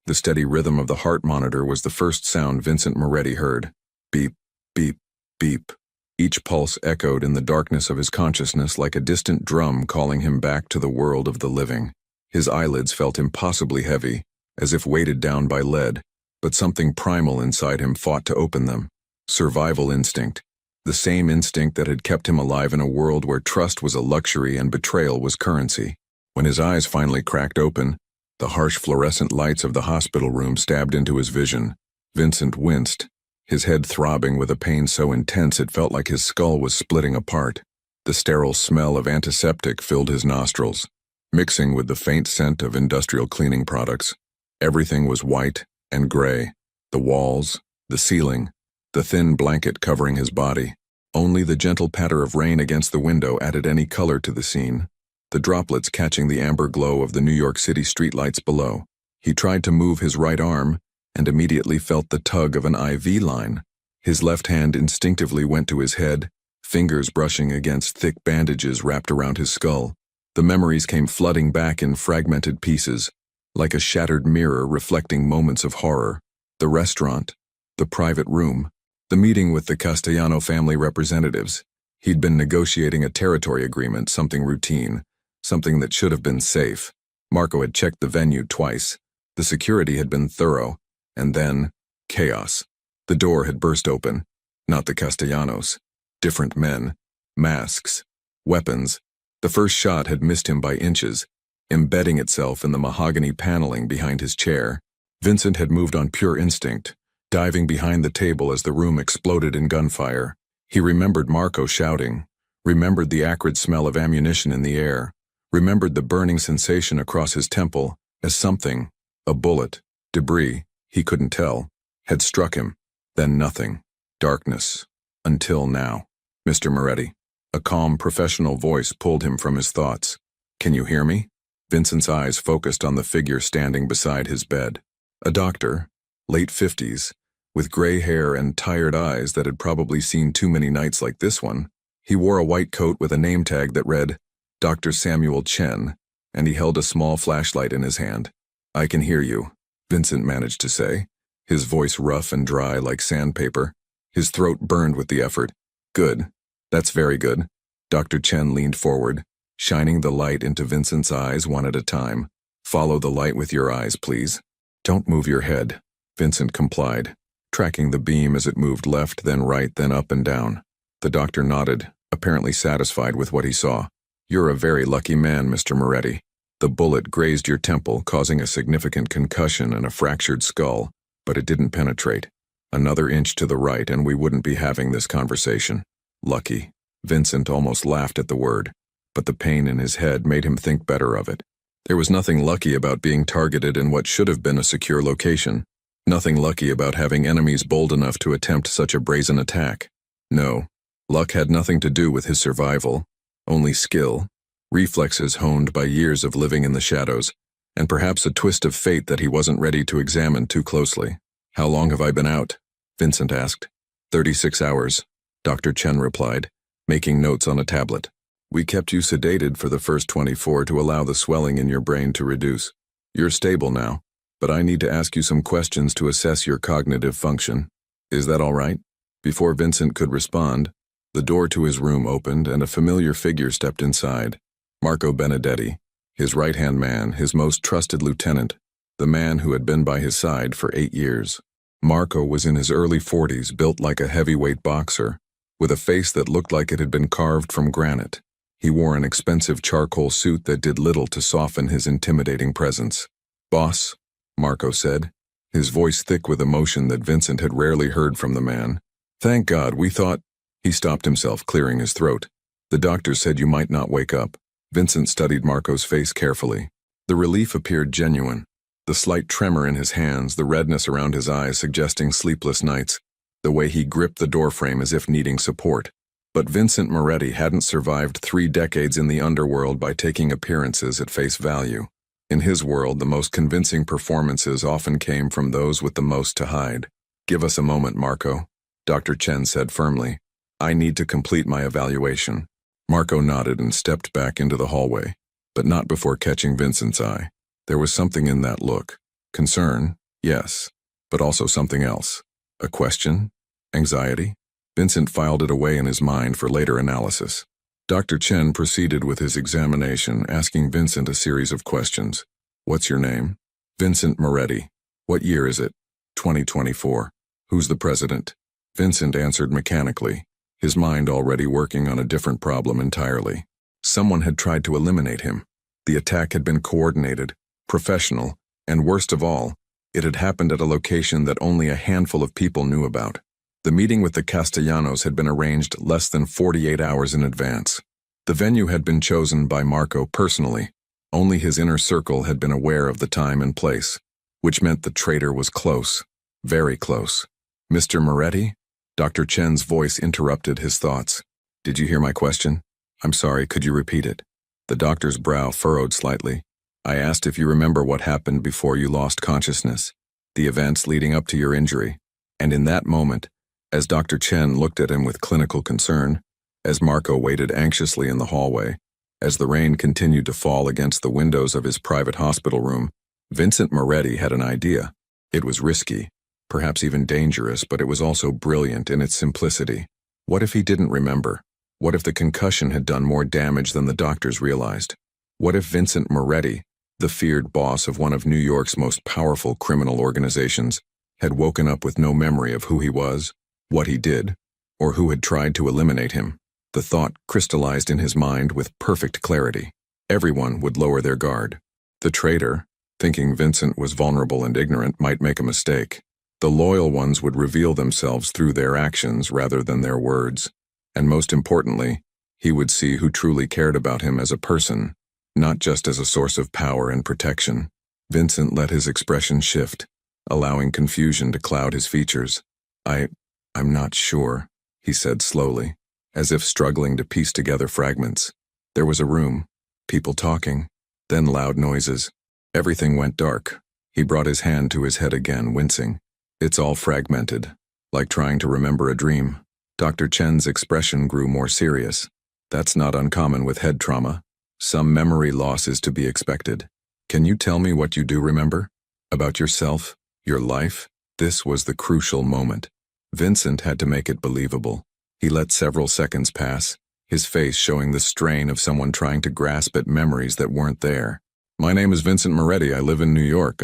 The steady rhythm of the heart monitor was the first sound Vincent Moretti heard. Beep, beep, beep. Each pulse echoed in the darkness of his consciousness like a distant drum calling him back to the world of the living. His eyelids felt impossibly heavy, as if weighted down by lead, but something primal inside him fought to open them. Survival instinct. The same instinct that had kept him alive in a world where trust was a luxury and betrayal was currency. When his eyes finally cracked open, the harsh fluorescent lights of the hospital room stabbed into his vision. Vincent winced, his head throbbing with a pain so intense it felt like his skull was splitting apart. The sterile smell of antiseptic filled his nostrils, mixing with the faint scent of industrial cleaning products. Everything was white and gray. The walls, the ceiling, the thin blanket covering his body. Only the gentle patter of rain against the window added any color to the scene, the droplets catching the amber glow of the New York City streetlights below. He tried to move his right arm and immediately felt the tug of an IV line. His left hand instinctively went to his head, fingers brushing against thick bandages wrapped around his skull. The memories came flooding back in fragmented pieces, like a shattered mirror reflecting moments of horror. The restaurant, the private room, the meeting with the Castellano family representatives. He'd been negotiating a territory agreement, something routine, something that should have been safe. Marco had checked the venue twice. The security had been thorough, and then chaos. The door had burst open. Not the Castellanos. Different men, masks, weapons. The first shot had missed him by inches, embedding itself in the mahogany paneling behind his chair. Vincent had moved on pure instinct, diving behind the table as the room exploded in gunfire. He remembered Marco shouting, remembered the acrid smell of ammunition in the air, remembered the burning sensation across his temple as something, a bullet, debris, he couldn't tell, had struck him. Then nothing. Darkness. Until now. Mr. Moretti. A calm, professional voice pulled him from his thoughts. Can you hear me? Vincent's eyes focused on the figure standing beside his bed. A doctor, late 50s, with gray hair and tired eyes that had probably seen too many nights like this one. He wore a white coat with a name tag that read, Dr. Samuel Chen, and he held a small flashlight in his hand. I can hear you, Vincent managed to say, his voice rough and dry like sandpaper. His throat burned with the effort. Good. That's very good. Dr. Chen leaned forward, shining the light into Vincent's eyes one at a time. Follow the light with your eyes, please. Don't move your head. Vincent complied, tracking the beam as it moved left, then right, then up and down. The doctor nodded, apparently satisfied with what he saw. You're a very lucky man, Mr. Moretti. The bullet grazed your temple, causing a significant concussion and a fractured skull, but it didn't penetrate. Another inch to the right and we wouldn't be having this conversation. Lucky. Vincent almost laughed at the word, but the pain in his head made him think better of it. There was nothing lucky about being targeted in what should have been a secure location. Nothing lucky about having enemies bold enough to attempt such a brazen attack. No, luck had nothing to do with his survival, only skill, reflexes honed by years of living in the shadows, and perhaps a twist of fate that he wasn't ready to examine too closely. How long have I been out? Vincent asked. 36 hours, Dr. Chen replied, making notes on a tablet. We kept you sedated for the first 24 to allow the swelling in your brain to reduce. You're stable now, but I need to ask you some questions to assess your cognitive function. Is that all right? Before Vincent could respond, the door to his room opened and a familiar figure stepped inside. Marco Benedetti, his right-hand man, his most trusted lieutenant, the man who had been by his side for 8 years. Marco was in his early 40s, built like a heavyweight boxer, with a face that looked like it had been carved from granite. He wore an expensive charcoal suit that did little to soften his intimidating presence. Boss, Marco said, his voice thick with emotion that Vincent had rarely heard from the man. Thank God, we thought... He stopped himself, clearing his throat. The doctor said you might not wake up. Vincent studied Marco's face carefully. The relief appeared genuine. The slight tremor in his hands, the redness around his eyes suggesting sleepless nights, the way he gripped the doorframe as if needing support. But Vincent Moretti hadn't survived 3 decades in the underworld by taking appearances at face value. In his world, the most convincing performances often came from those with the most to hide. Give us a moment, Marco, Dr. Chen said firmly. I need to complete my evaluation. Marco nodded and stepped back into the hallway, but not before catching Vincent's eye. There was something in that look. Concern, Yes, but also something else. A question? Anxiety? Vincent filed it away in his mind for later analysis. Dr. Chen proceeded with his examination, asking Vincent a series of questions. What's your name? Vincent Moretti. What year is it? 2024. Who's the president? Vincent answered mechanically, his mind already working on a different problem entirely. Someone had tried to eliminate him. The attack had been coordinated, professional, and worst of all, it had happened at a location that only a handful of people knew about. The meeting with the Castellanos had been arranged less than 48 hours in advance. The venue had been chosen by Marco personally. Only his inner circle had been aware of the time and place, which meant the traitor was close, very close. Mr. Moretti? Dr. Chen's voice interrupted his thoughts. Did you hear my question? I'm sorry, could you repeat it? The doctor's brow furrowed slightly. I asked if you remember what happened before you lost consciousness, the events leading up to your injury. And in that moment, as Dr. Chen looked at him with clinical concern, as Marco waited anxiously in the hallway, as the rain continued to fall against the windows of his private hospital room, Vincent Moretti had an idea. It was risky, perhaps even dangerous, but it was also brilliant in its simplicity. What if he didn't remember? What if the concussion had done more damage than the doctors realized? What if Vincent Moretti, the feared boss of one of New York's most powerful criminal organizations, had woken up with no memory of who he was, what he did, or who had tried to eliminate him? The thought crystallized in his mind with perfect clarity. Everyone would lower their guard. The traitor, thinking Vincent was vulnerable and ignorant, might make a mistake. The loyal ones would reveal themselves through their actions rather than their words. And most importantly, he would see who truly cared about him as a person, not just as a source of power and protection. Vincent let his expression shift, allowing confusion to cloud his features. I'm not sure, he said slowly, as if struggling to piece together fragments. There was a room, people talking, then loud noises. Everything went dark. He brought his hand to his head again, wincing. It's all fragmented, like trying to remember a dream. Dr. Chen's expression grew more serious. That's not uncommon with head trauma. Some memory loss is to be expected. Can you tell me what you do remember? About yourself? Your life? This was the crucial moment. Vincent had to make it believable. He let several seconds pass, his face showing the strain of someone trying to grasp at memories that weren't there. My name is Vincent Moretti. I live in New York.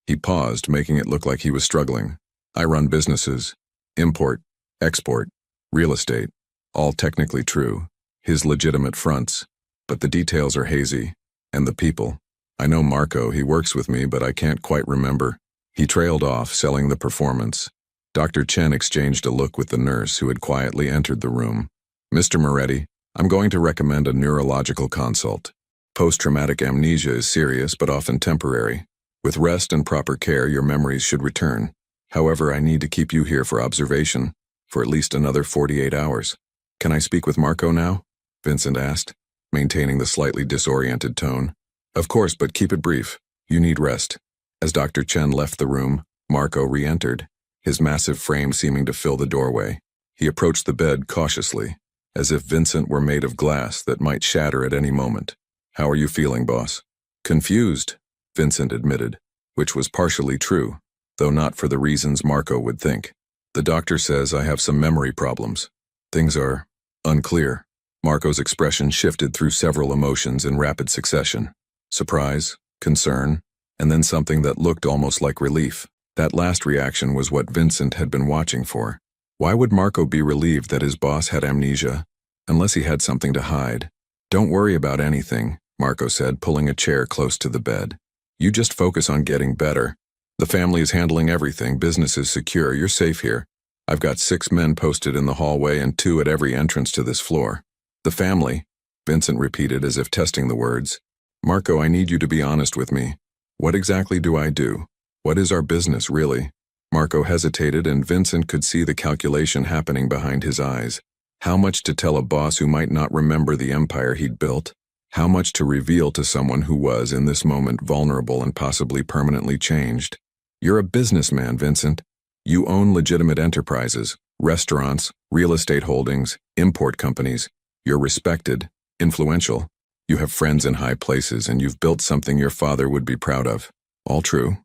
He paused, making it look like he was struggling. I run businesses. Import, export, real estate. All technically true. His legitimate fronts. But the details are hazy. And the people. I know Marco, he works with me, but I can't quite remember. He trailed off, selling the performance. Dr. Chen exchanged a look with the nurse who had quietly entered the room. Mr. Moretti, I'm going to recommend a neurological consult. Post-traumatic amnesia is serious but often temporary. With rest and proper care, your memories should return. However, I need to keep you here for observation for at least another 48 hours. Can I speak with Marco now? Vincent asked, maintaining the slightly disoriented tone. Of course, but keep it brief. You need rest. As Dr. Chen left the room, Marco re-entered, his massive frame seeming to fill the doorway. He approached the bed cautiously, as if Vincent were made of glass that might shatter at any moment. How are you feeling, boss? Confused, Vincent admitted, which was partially true, though not for the reasons Marco would think. The doctor says I have some memory problems. Things are unclear. Marco's expression shifted through several emotions in rapid succession. Surprise, concern, and then something that looked almost like relief. That last reaction was what Vincent had been watching for. Why would Marco be relieved that his boss had amnesia, unless he had something to hide? Don't worry about anything, Marco said, pulling a chair close to the bed. You just focus on getting better. The family is handling everything, business is secure, you're safe here. I've got 6 men posted in the hallway and 2 at every entrance to this floor. The family, Vincent repeated as if testing the words. Marco, I need you to be honest with me. What exactly do I do? What is our business, really? Marco hesitated, and Vincent could see the calculation happening behind his eyes. How much to tell a boss who might not remember the empire he'd built? How much to reveal to someone who was, in this moment, vulnerable and possibly permanently changed? You're a businessman, Vincent. You own legitimate enterprises, restaurants, real estate holdings, import companies. You're respected, influential. You have friends in high places, and you've built something your father would be proud of. All true.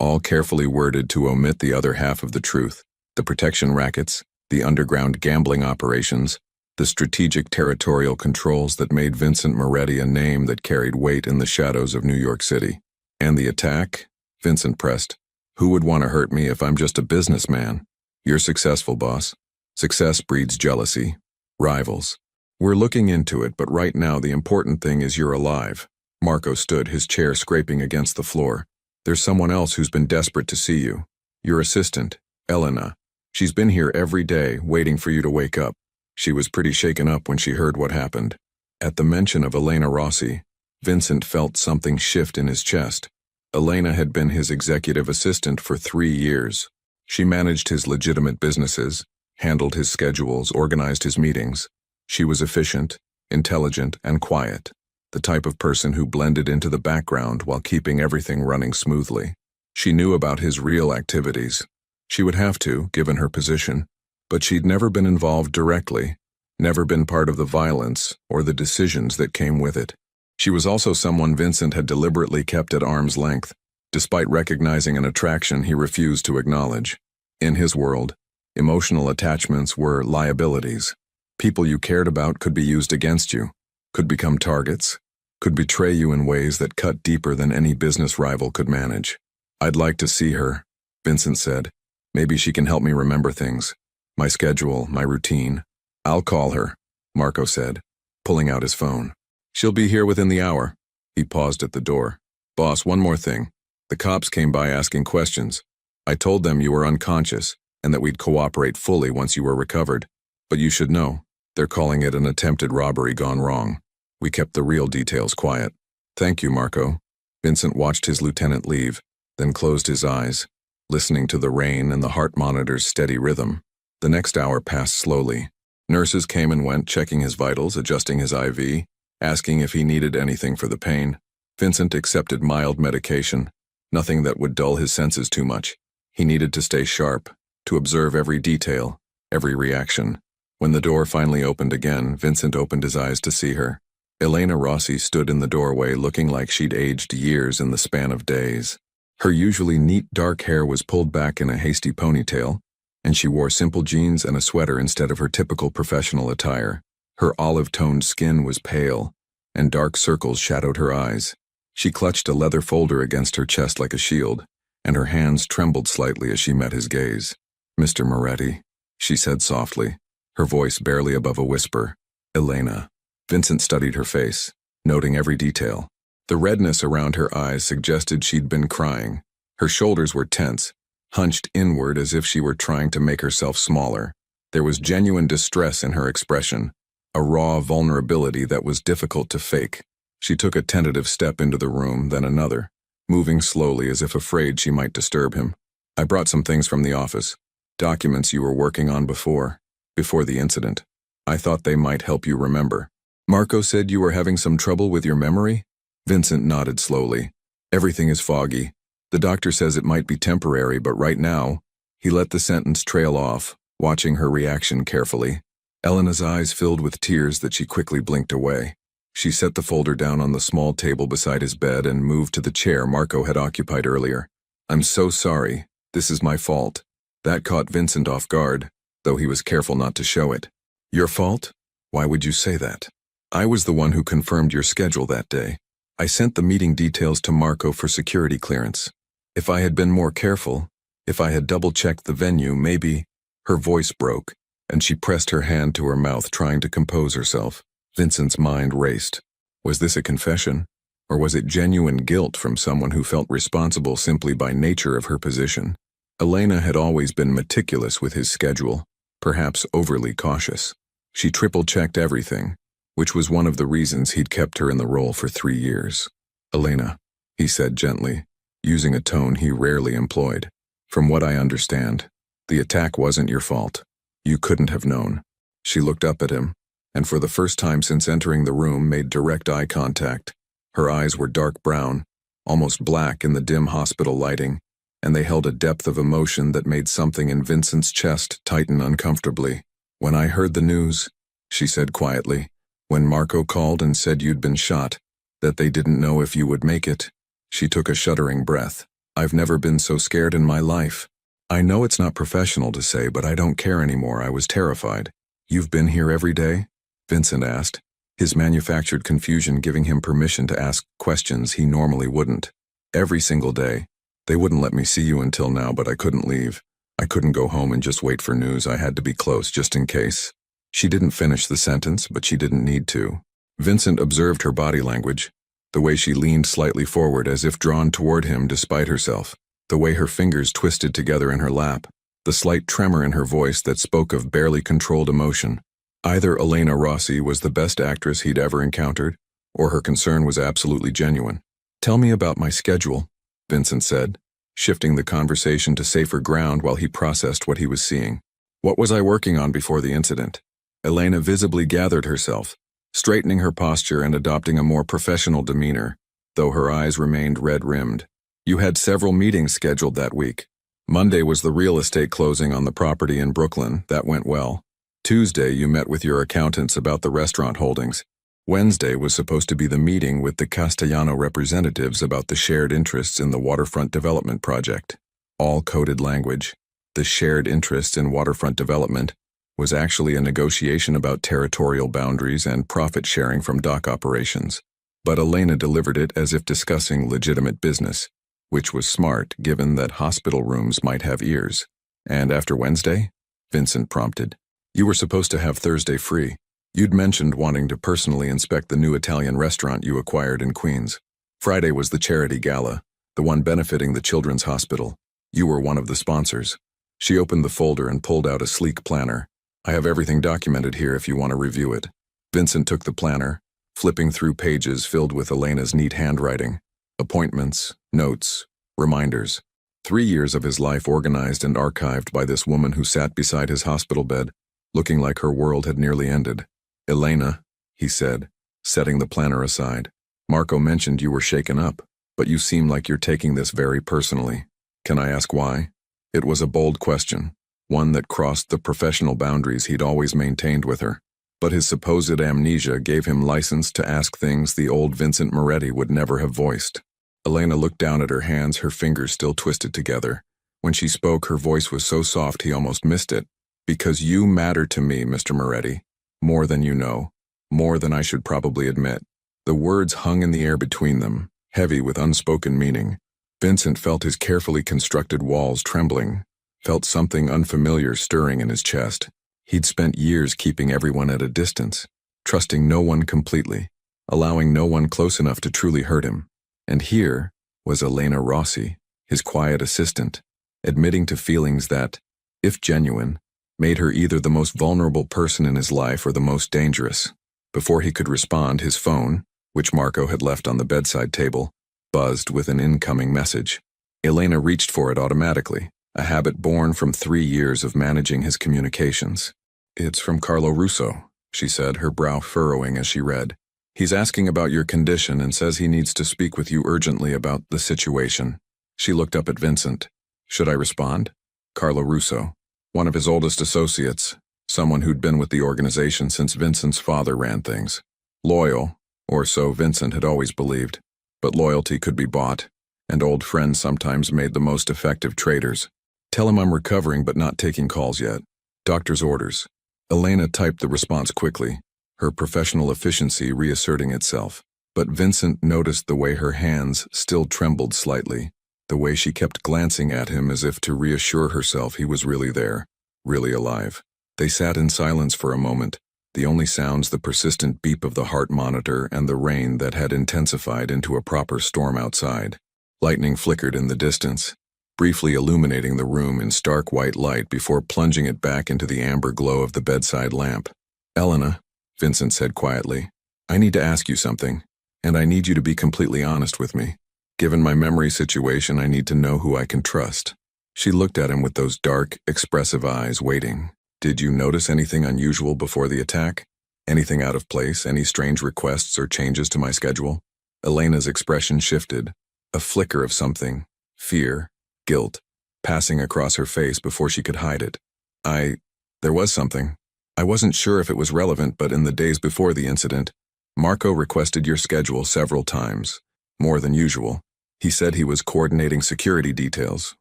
all carefully worded to omit the other half of the truth: the protection rackets, the underground gambling operations, the strategic territorial controls that made Vincent Moretti a name that carried weight in the shadows of New York City. And the attack? Vincent pressed. Who would want to hurt me if I'm just a businessman? You're successful, boss. Success breeds jealousy. Rivals. We're looking into it, but right now the important thing is you're alive. Marco stood, his chair scraping against the floor. There's someone else who's been desperate to see you. Your assistant, Elena. She's been here every day, waiting for you to wake up. She was pretty shaken up when she heard what happened. At the mention of Elena Rossi, Vincent felt something shift in his chest. Elena had been his executive assistant for 3 years. She managed his legitimate businesses, handled his schedules, organized his meetings. She was efficient, intelligent, and quiet, the type of person who blended into the background while keeping everything running smoothly. She knew about his real activities. She would have to, given her position, but she'd never been involved directly, never been part of the violence or the decisions that came with it. She was also someone Vincent had deliberately kept at arm's length. Despite recognizing an attraction he refused to acknowledge. In his world, emotional attachments were liabilities. People you cared about could be used against you, could become targets, could betray you in ways that cut deeper than any business rival could manage. I'd like to see her, Vincent said. Maybe she can help me remember things. My schedule, my routine. I'll call her, Marco said, pulling out his phone. She'll be here within the hour. He paused at the door. Boss, one more thing. The cops came by asking questions. I told them you were unconscious and that we'd cooperate fully once you were recovered. But you should know, they're calling it an attempted robbery gone wrong. We kept the real details quiet. Thank you, Marco. Vincent watched his lieutenant leave, then closed his eyes, listening to the rain and the heart monitor's steady rhythm. The next hour passed slowly. Nurses came and went, checking his vitals, adjusting his IV, asking if he needed anything for the pain. Vincent accepted mild medication, nothing that would dull his senses too much. He needed to stay sharp, to observe every detail, every reaction. When the door finally opened again, Vincent opened his eyes to see her. Elena Rossi stood in the doorway looking like she'd aged years in the span of days. Her usually neat dark hair was pulled back in a hasty ponytail, and she wore simple jeans and a sweater instead of her typical professional attire. Her olive-toned skin was pale, and dark circles shadowed her eyes. She clutched a leather folder against her chest like a shield, and her hands trembled slightly as she met his gaze. Mr. Moretti, she said softly, her voice barely above a whisper. Elena. Vincent studied her face, noting every detail. The redness around her eyes suggested she'd been crying. Her shoulders were tense, hunched inward as if she were trying to make herself smaller. There was genuine distress in her expression, a raw vulnerability that was difficult to fake. She took a tentative step into the room, then another, moving slowly as if afraid she might disturb him. I brought some things from the office, documents you were working on before the incident. I thought they might help you remember. Marco said you were having some trouble with your memory? Vincent nodded slowly. Everything is foggy. The doctor says it might be temporary, but right now, he let the sentence trail off, watching her reaction carefully. Elena's eyes filled with tears that she quickly blinked away. She set the folder down on the small table beside his bed and moved to the chair Marco had occupied earlier. I'm so sorry. This is my fault. That caught Vincent off guard, though he was careful not to show it. Your fault? Why would you say that? I was the one who confirmed your schedule that day. I sent the meeting details to Marco for security clearance. If I had been more careful, if I had double-checked the venue, maybe... Her voice broke, and she pressed her hand to her mouth, trying to compose herself. Vincent's mind raced. Was this a confession, or was it genuine guilt from someone who felt responsible simply by nature of her position? Elena had always been meticulous with his schedule, perhaps overly cautious. She triple-checked everything, which was one of the reasons he'd kept her in the role for 3 years. Elena, he said gently, using a tone he rarely employed. From what I understand, the attack wasn't your fault. You couldn't have known. She looked up at him, and for the first time since entering the room made direct eye contact. Her eyes were dark brown, almost black in the dim hospital lighting, and they held a depth of emotion that made something in Vincent's chest tighten uncomfortably. When I heard the news, she said quietly, when Marco called and said you'd been shot, that they didn't know if you would make it, she took a shuddering breath. I've never been so scared in my life. I know it's not professional to say, but I don't care anymore. I was terrified. You've been here every day? Vincent asked, his manufactured confusion giving him permission to ask questions he normally wouldn't. Every single day. They wouldn't let me see you until now, but I couldn't leave. I couldn't go home and just wait for news. I had to be close just in case. She didn't finish the sentence, but she didn't need to. Vincent observed her body language, the way she leaned slightly forward as if drawn toward him despite herself, the way her fingers twisted together in her lap, the slight tremor in her voice that spoke of barely controlled emotion. Either Elena Rossi was the best actress he'd ever encountered, or her concern was absolutely genuine. "Tell me about my schedule," Vincent said, shifting the conversation to safer ground while he processed what he was seeing. "What was I working on before the incident?" Elena visibly gathered herself, straightening her posture and adopting a more professional demeanor, though her eyes remained red-rimmed. "You had several meetings scheduled that week. Monday was the real estate closing on the property in Brooklyn. That went well. Tuesday, you met with your accountants about the restaurant holdings. Wednesday was supposed to be the meeting with the Castellano representatives about the shared interests in the waterfront development project." All coded language. The shared interests in waterfront development was actually a negotiation about territorial boundaries and profit sharing from dock operations. But Elena delivered it as if discussing legitimate business, which was smart given that hospital rooms might have ears. "And after Wednesday?" Vincent prompted. "You were supposed to have Thursday free. You'd mentioned wanting to personally inspect the new Italian restaurant you acquired in Queens. Friday was the charity gala, the one benefiting the Children's Hospital. You were one of the sponsors." She opened the folder and pulled out a sleek planner. "I have everything documented here if you want to review it." Vincent took the planner, flipping through pages filled with Elena's neat handwriting. Appointments, notes, reminders. 3 years of his life organized and archived by this woman who sat beside his hospital bed, looking like her world had nearly ended. "Elena," he said, setting the planner aside. "Marco mentioned you were shaken up, but you seem like you're taking this very personally. Can I ask why?" It was a bold question, one that crossed the professional boundaries he'd always maintained with her. But his supposed amnesia gave him license to ask things the old Vincent Moretti would never have voiced. Elena looked down at her hands, her fingers still twisted together. When she spoke, her voice was so soft he almost missed it. "Because you matter to me, Mr. Moretti. More than you know. More than I should probably admit." The words hung in the air between them, heavy with unspoken meaning. Vincent felt his carefully constructed walls trembling, felt something unfamiliar stirring in his chest. He'd spent years keeping everyone at a distance, trusting no one completely, allowing no one close enough to truly hurt him. And here was Elena Rossi, his quiet assistant, admitting to feelings that, if genuine, made her either the most vulnerable person in his life or the most dangerous. Before he could respond, his phone, which Marco had left on the bedside table, buzzed with an incoming message. Elena reached for it automatically, a habit born from 3 years of managing his communications. "It's from Carlo Russo," she said, her brow furrowing as she read. "He's asking about your condition and says he needs to speak with you urgently about the situation." She looked up at Vincent. "Should I respond?" Carlo Russo, one of his oldest associates, someone who'd been with the organization since Vincent's father ran things. Loyal, or so Vincent had always believed. But loyalty could be bought, and old friends sometimes made the most effective traders. "Tell him I'm recovering but not taking calls yet. Doctor's orders." Elena typed the response quickly, her professional efficiency reasserting itself. But Vincent noticed the way her hands still trembled slightly, the way she kept glancing at him as if to reassure herself he was really there, really alive. They sat in silence for a moment, the only sounds the persistent beep of the heart monitor and the rain that had intensified into a proper storm outside. Lightning flickered in the distance, briefly illuminating the room in stark white light before plunging it back into the amber glow of the bedside lamp. "Elena," Vincent said quietly, "I need to ask you something, and I need you to be completely honest with me. Given my memory situation, I need to know who I can trust." She looked at him with those dark, expressive eyes, waiting. "Did you notice anything unusual before the attack? Anything out of place? Any strange requests or changes to my schedule?" Elena's expression shifted, a flicker of something, fear, guilt, passing across her face before she could hide it. There was something. I wasn't sure if it was relevant, but in the days before the incident, Marco requested your schedule several times, more than usual. He said he was coordinating security details,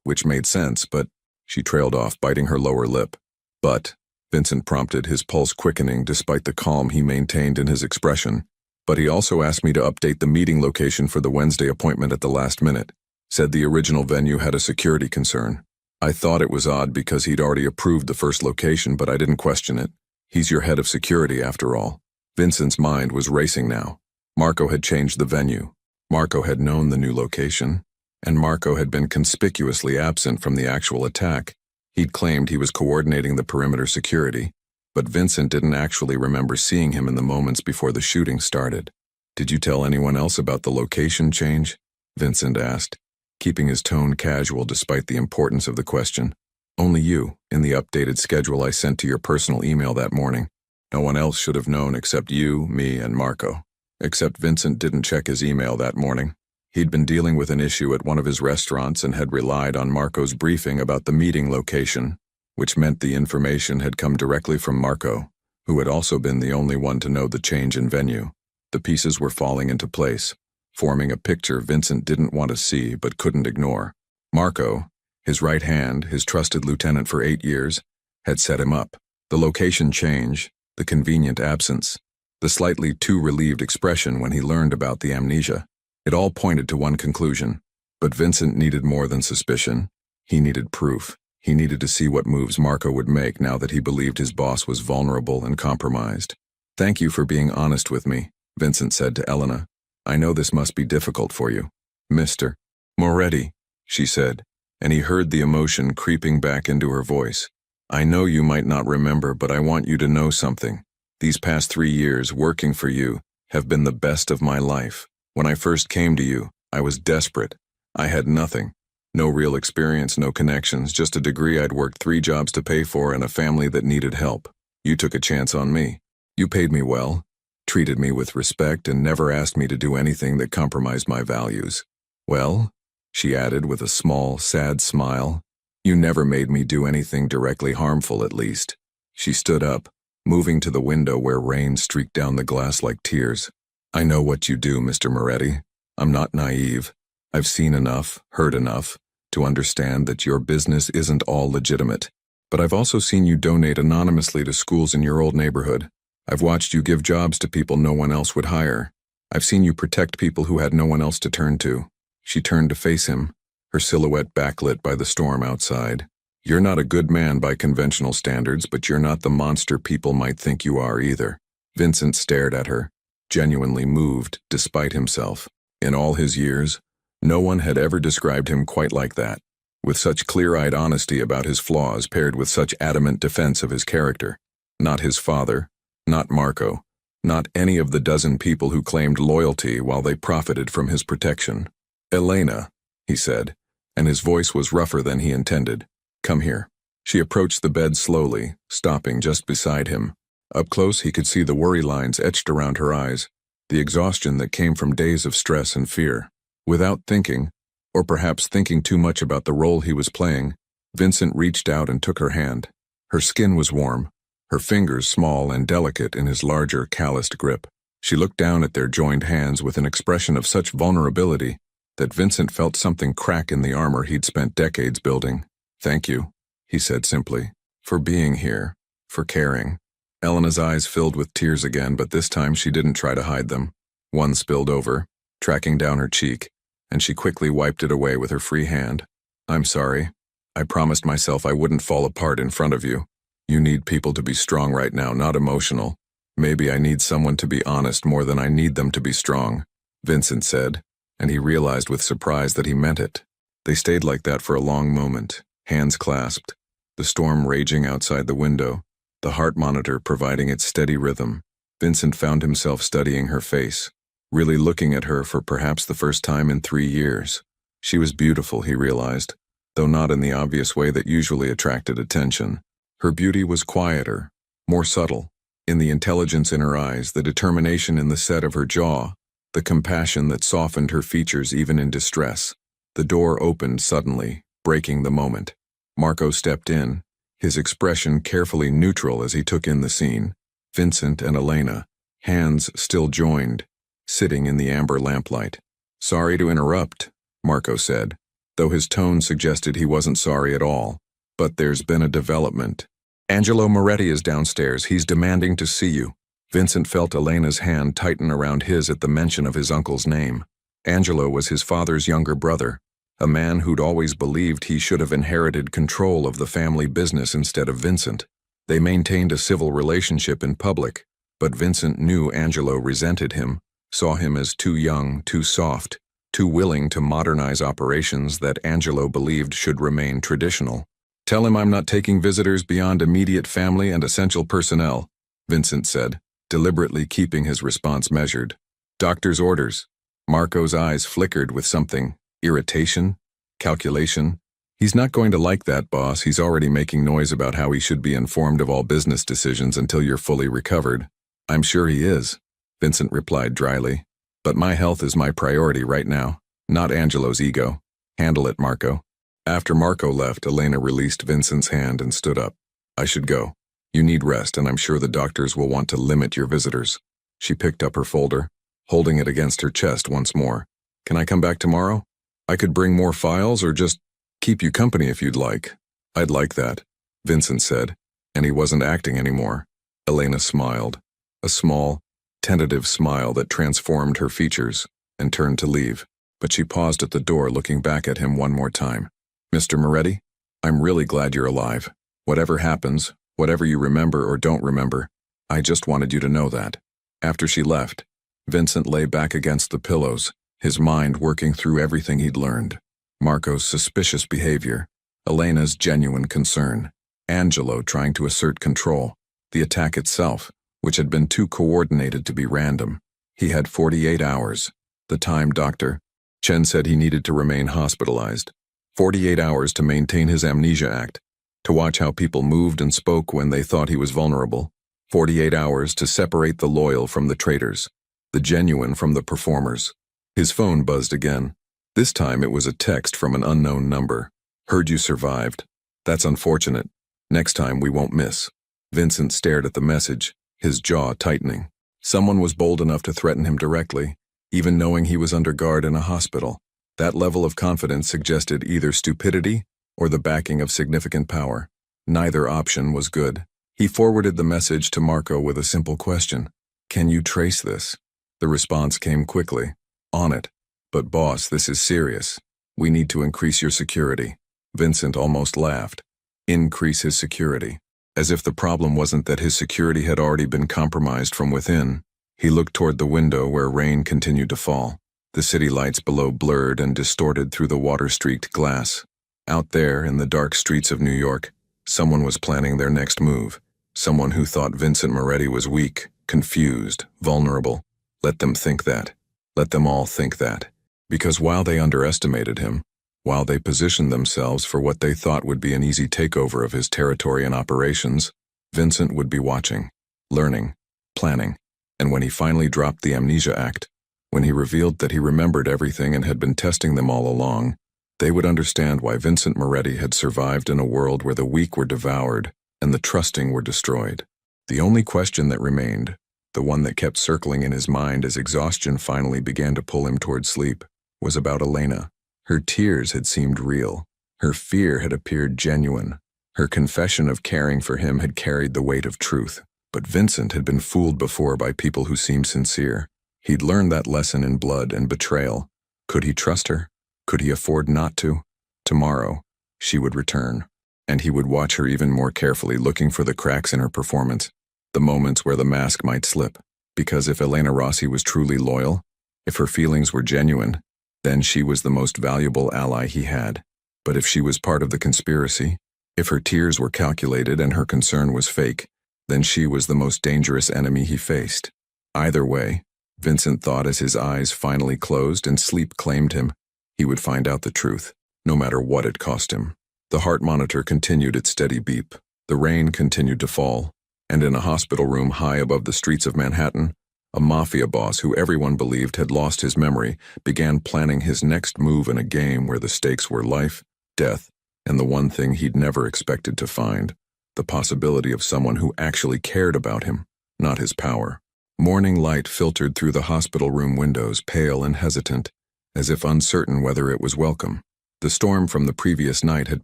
which made sense, but she trailed off, biting her lower lip. But, Vincent prompted, his pulse quickening despite the calm he maintained in his expression. But he also asked me to update the meeting location for the Wednesday appointment at the last minute. Said the original venue had a security concern. I thought it was odd because he'd already approved the first location, but I didn't question it. He's your head of security, after all. Vincent's mind was racing now. Marco had changed the venue. Marco had known the new location. And Marco had been conspicuously absent from the actual attack. He'd claimed he was coordinating the perimeter security, but Vincent didn't actually remember seeing him in the moments before the shooting started. Did you tell anyone else about the location change? Vincent asked, keeping his tone casual despite the importance of the question. Only you, in the updated schedule I sent to your personal email that morning. No one else should have known except you, me, and Marco. Except Vincent didn't check his email that morning. He'd been dealing with an issue at one of his restaurants and had relied on Marco's briefing about the meeting location, which meant the information had come directly from Marco, who had also been the only one to know the change in venue. The pieces were falling into place, forming a picture Vincent didn't want to see but couldn't ignore. Marco, his right hand, his trusted lieutenant for 8 years, had set him up. The location change, the convenient absence, the slightly too relieved expression when he learned about the amnesia. It all pointed to one conclusion. But Vincent needed more than suspicion. He needed proof. He needed to see what moves Marco would make now that he believed his boss was vulnerable and compromised. Thank you for being honest with me, Vincent said to Elena. I know this must be difficult for you. Mr. Moretti, she said, and he heard the emotion creeping back into her voice. I know you might not remember, but I want you to know something. These past 3 years working for you have been the best of my life. When I first came to you, I was desperate. I had nothing. No real experience, no connections, just a degree I'd worked 3 jobs to pay for and a family that needed help. You took a chance on me. You paid me well, treated me with respect, and never asked me to do anything that compromised my values. Well, she added with a small, sad smile, you never made me do anything directly harmful, at least. She stood up, moving to the window where rain streaked down the glass like tears. I know what you do, Mr. Moretti. I'm not naive. I've seen enough, heard enough, to understand that your business isn't all legitimate. But I've also seen you donate anonymously to schools in your old neighborhood. I've watched you give jobs to people no one else would hire. I've seen you protect people who had no one else to turn to. She turned to face him, her silhouette backlit by the storm outside. You're not a good man by conventional standards, but you're not the monster people might think you are either. Vincent stared at her, genuinely moved despite himself. In all his years, no one had ever described him quite like that, with such clear-eyed honesty about his flaws paired with such adamant defense of his character. Not his father, not Marco, not any of the dozen people who claimed loyalty while they profited from his protection. Elena, he said, and his voice was rougher than he intended. Come here. She approached the bed slowly, stopping just beside him. Up close he could see the worry lines etched around her eyes, the exhaustion that came from days of stress and fear. Without thinking, or perhaps thinking too much about the role he was playing, Vincent reached out and took her hand. Her skin was warm, her fingers small and delicate in his larger, calloused grip. She looked down at their joined hands with an expression of such vulnerability that Vincent felt something crack in the armor he'd spent decades building. Thank you, he said simply, for being here, for caring. Elena's eyes filled with tears again, but this time she didn't try to hide them. One spilled over, tracking down her cheek, and she quickly wiped it away with her free hand. I'm sorry. I promised myself I wouldn't fall apart in front of you. You need people to be strong right now, not emotional. Maybe I need someone to be honest more than I need them to be strong, Vincent said, and he realized with surprise that he meant it. They stayed like that for a long moment, hands clasped, the storm raging outside the window, the heart monitor providing its steady rhythm. Vincent found himself studying her face, really looking at her for perhaps the first time in 3 years. She was beautiful, he realized, though not in the obvious way that usually attracted attention. Her beauty was quieter, more subtle, in the intelligence in her eyes, the determination in the set of her jaw, the compassion that softened her features even in distress. The door opened suddenly, breaking the moment. Marco stepped in, his expression carefully neutral as he took in the scene. Vincent and Elena, hands still joined, sitting in the amber lamplight. Sorry to interrupt, Marco said, though his tone suggested he wasn't sorry at all. But there's been a development. Angelo Moretti is downstairs. He's demanding to see you. Vincent felt Elena's hand tighten around his at the mention of his uncle's name. Angelo was his father's younger brother, a man who'd always believed he should have inherited control of the family business instead of Vincent. They maintained a civil relationship in public, but Vincent knew Angelo resented him, saw him as too young, too soft, too willing to modernize operations that Angelo believed should remain traditional. "Tell him I'm not taking visitors beyond immediate family and essential personnel," Vincent said, deliberately keeping his response measured. "Doctor's orders." Marco's eyes flickered with something. Irritation? Calculation? "He's not going to like that, boss. He's already making noise about how he should be informed of all business decisions until you're fully recovered." "I'm sure he is," Vincent replied dryly. "But my health is my priority right now, not Angelo's ego. Handle it, Marco." After Marco left, Elena released Vincent's hand and stood up. "I should go. You need rest, and I'm sure the doctors will want to limit your visitors." She picked up her folder, holding it against her chest once more. "Can I come back tomorrow? I could bring more files or just keep you company if you'd like." "I'd like that," Vincent said, and he wasn't acting anymore. Elena smiled, a small, tentative smile that transformed her features, and turned to leave, but she paused at the door looking back at him one more time. "Mr. Moretti, I'm really glad you're alive. Whatever happens, whatever you remember or don't remember, I just wanted you to know that." After she left, Vincent lay back against the pillows, his mind working through everything he'd learned. Marco's suspicious behavior, Elena's genuine concern, Angelo trying to assert control, the attack itself, which had been too coordinated to be random. He had 48 hours. The time Dr. Chen said he needed to remain hospitalized. 48 hours to maintain his Amnesia Act, to watch how people moved and spoke when they thought he was vulnerable. 48 hours to separate the loyal from the traitors, the genuine from the performers. His phone buzzed again. This time it was a text from an unknown number. "Heard you survived. That's unfortunate. Next time we won't miss." Vincent stared at the message, his jaw tightening. Someone was bold enough to threaten him directly, even knowing he was under guard in a hospital. That level of confidence suggested either stupidity or the backing of significant power. Neither option was good. He forwarded the message to Marco with a simple question. "Can you trace this?" The response came quickly. "On it. But boss, this is serious. We need to increase your security." Vincent almost laughed. Increase his security. As if the problem wasn't that his security had already been compromised from within. He looked toward the window where rain continued to fall. The city lights below blurred and distorted through the water-streaked glass. Out there, in the dark streets of New York, someone was planning their next move. Someone who thought Vincent Moretti was weak, confused, vulnerable. Let them think that. Let them all think that. Because while they underestimated him, while they positioned themselves for what they thought would be an easy takeover of his territory and operations, Vincent would be watching, learning, planning. And when he finally dropped the Amnesia Act, when he revealed that he remembered everything and had been testing them all along, they would understand why Vincent Moretti had survived in a world where the weak were devoured and the trusting were destroyed. The only question that remained, the one that kept circling in his mind as exhaustion finally began to pull him toward sleep, was about Elena. Her tears had seemed real. Her fear had appeared genuine. Her confession of caring for him had carried the weight of truth. But Vincent had been fooled before by people who seemed sincere. He'd learned that lesson in blood and betrayal. Could he trust her? Could he afford not to? Tomorrow, she would return, and he would watch her even more carefully, looking for the cracks in her performance, the moments where the mask might slip. Because if Elena Rossi was truly loyal, if her feelings were genuine, then she was the most valuable ally he had. But if she was part of the conspiracy, if her tears were calculated and her concern was fake, then she was the most dangerous enemy he faced. Either way, Vincent thought as his eyes finally closed and sleep claimed him, he would find out the truth, no matter what it cost him. The heart monitor continued its steady beep. The rain continued to fall, and in a hospital room high above the streets of Manhattan, a mafia boss who everyone believed had lost his memory began planning his next move in a game where the stakes were life, death, and the one thing he'd never expected to find, the possibility of someone who actually cared about him, not his power. Morning light filtered through the hospital room windows, pale and hesitant, as if uncertain whether it was welcome. The storm from the previous night had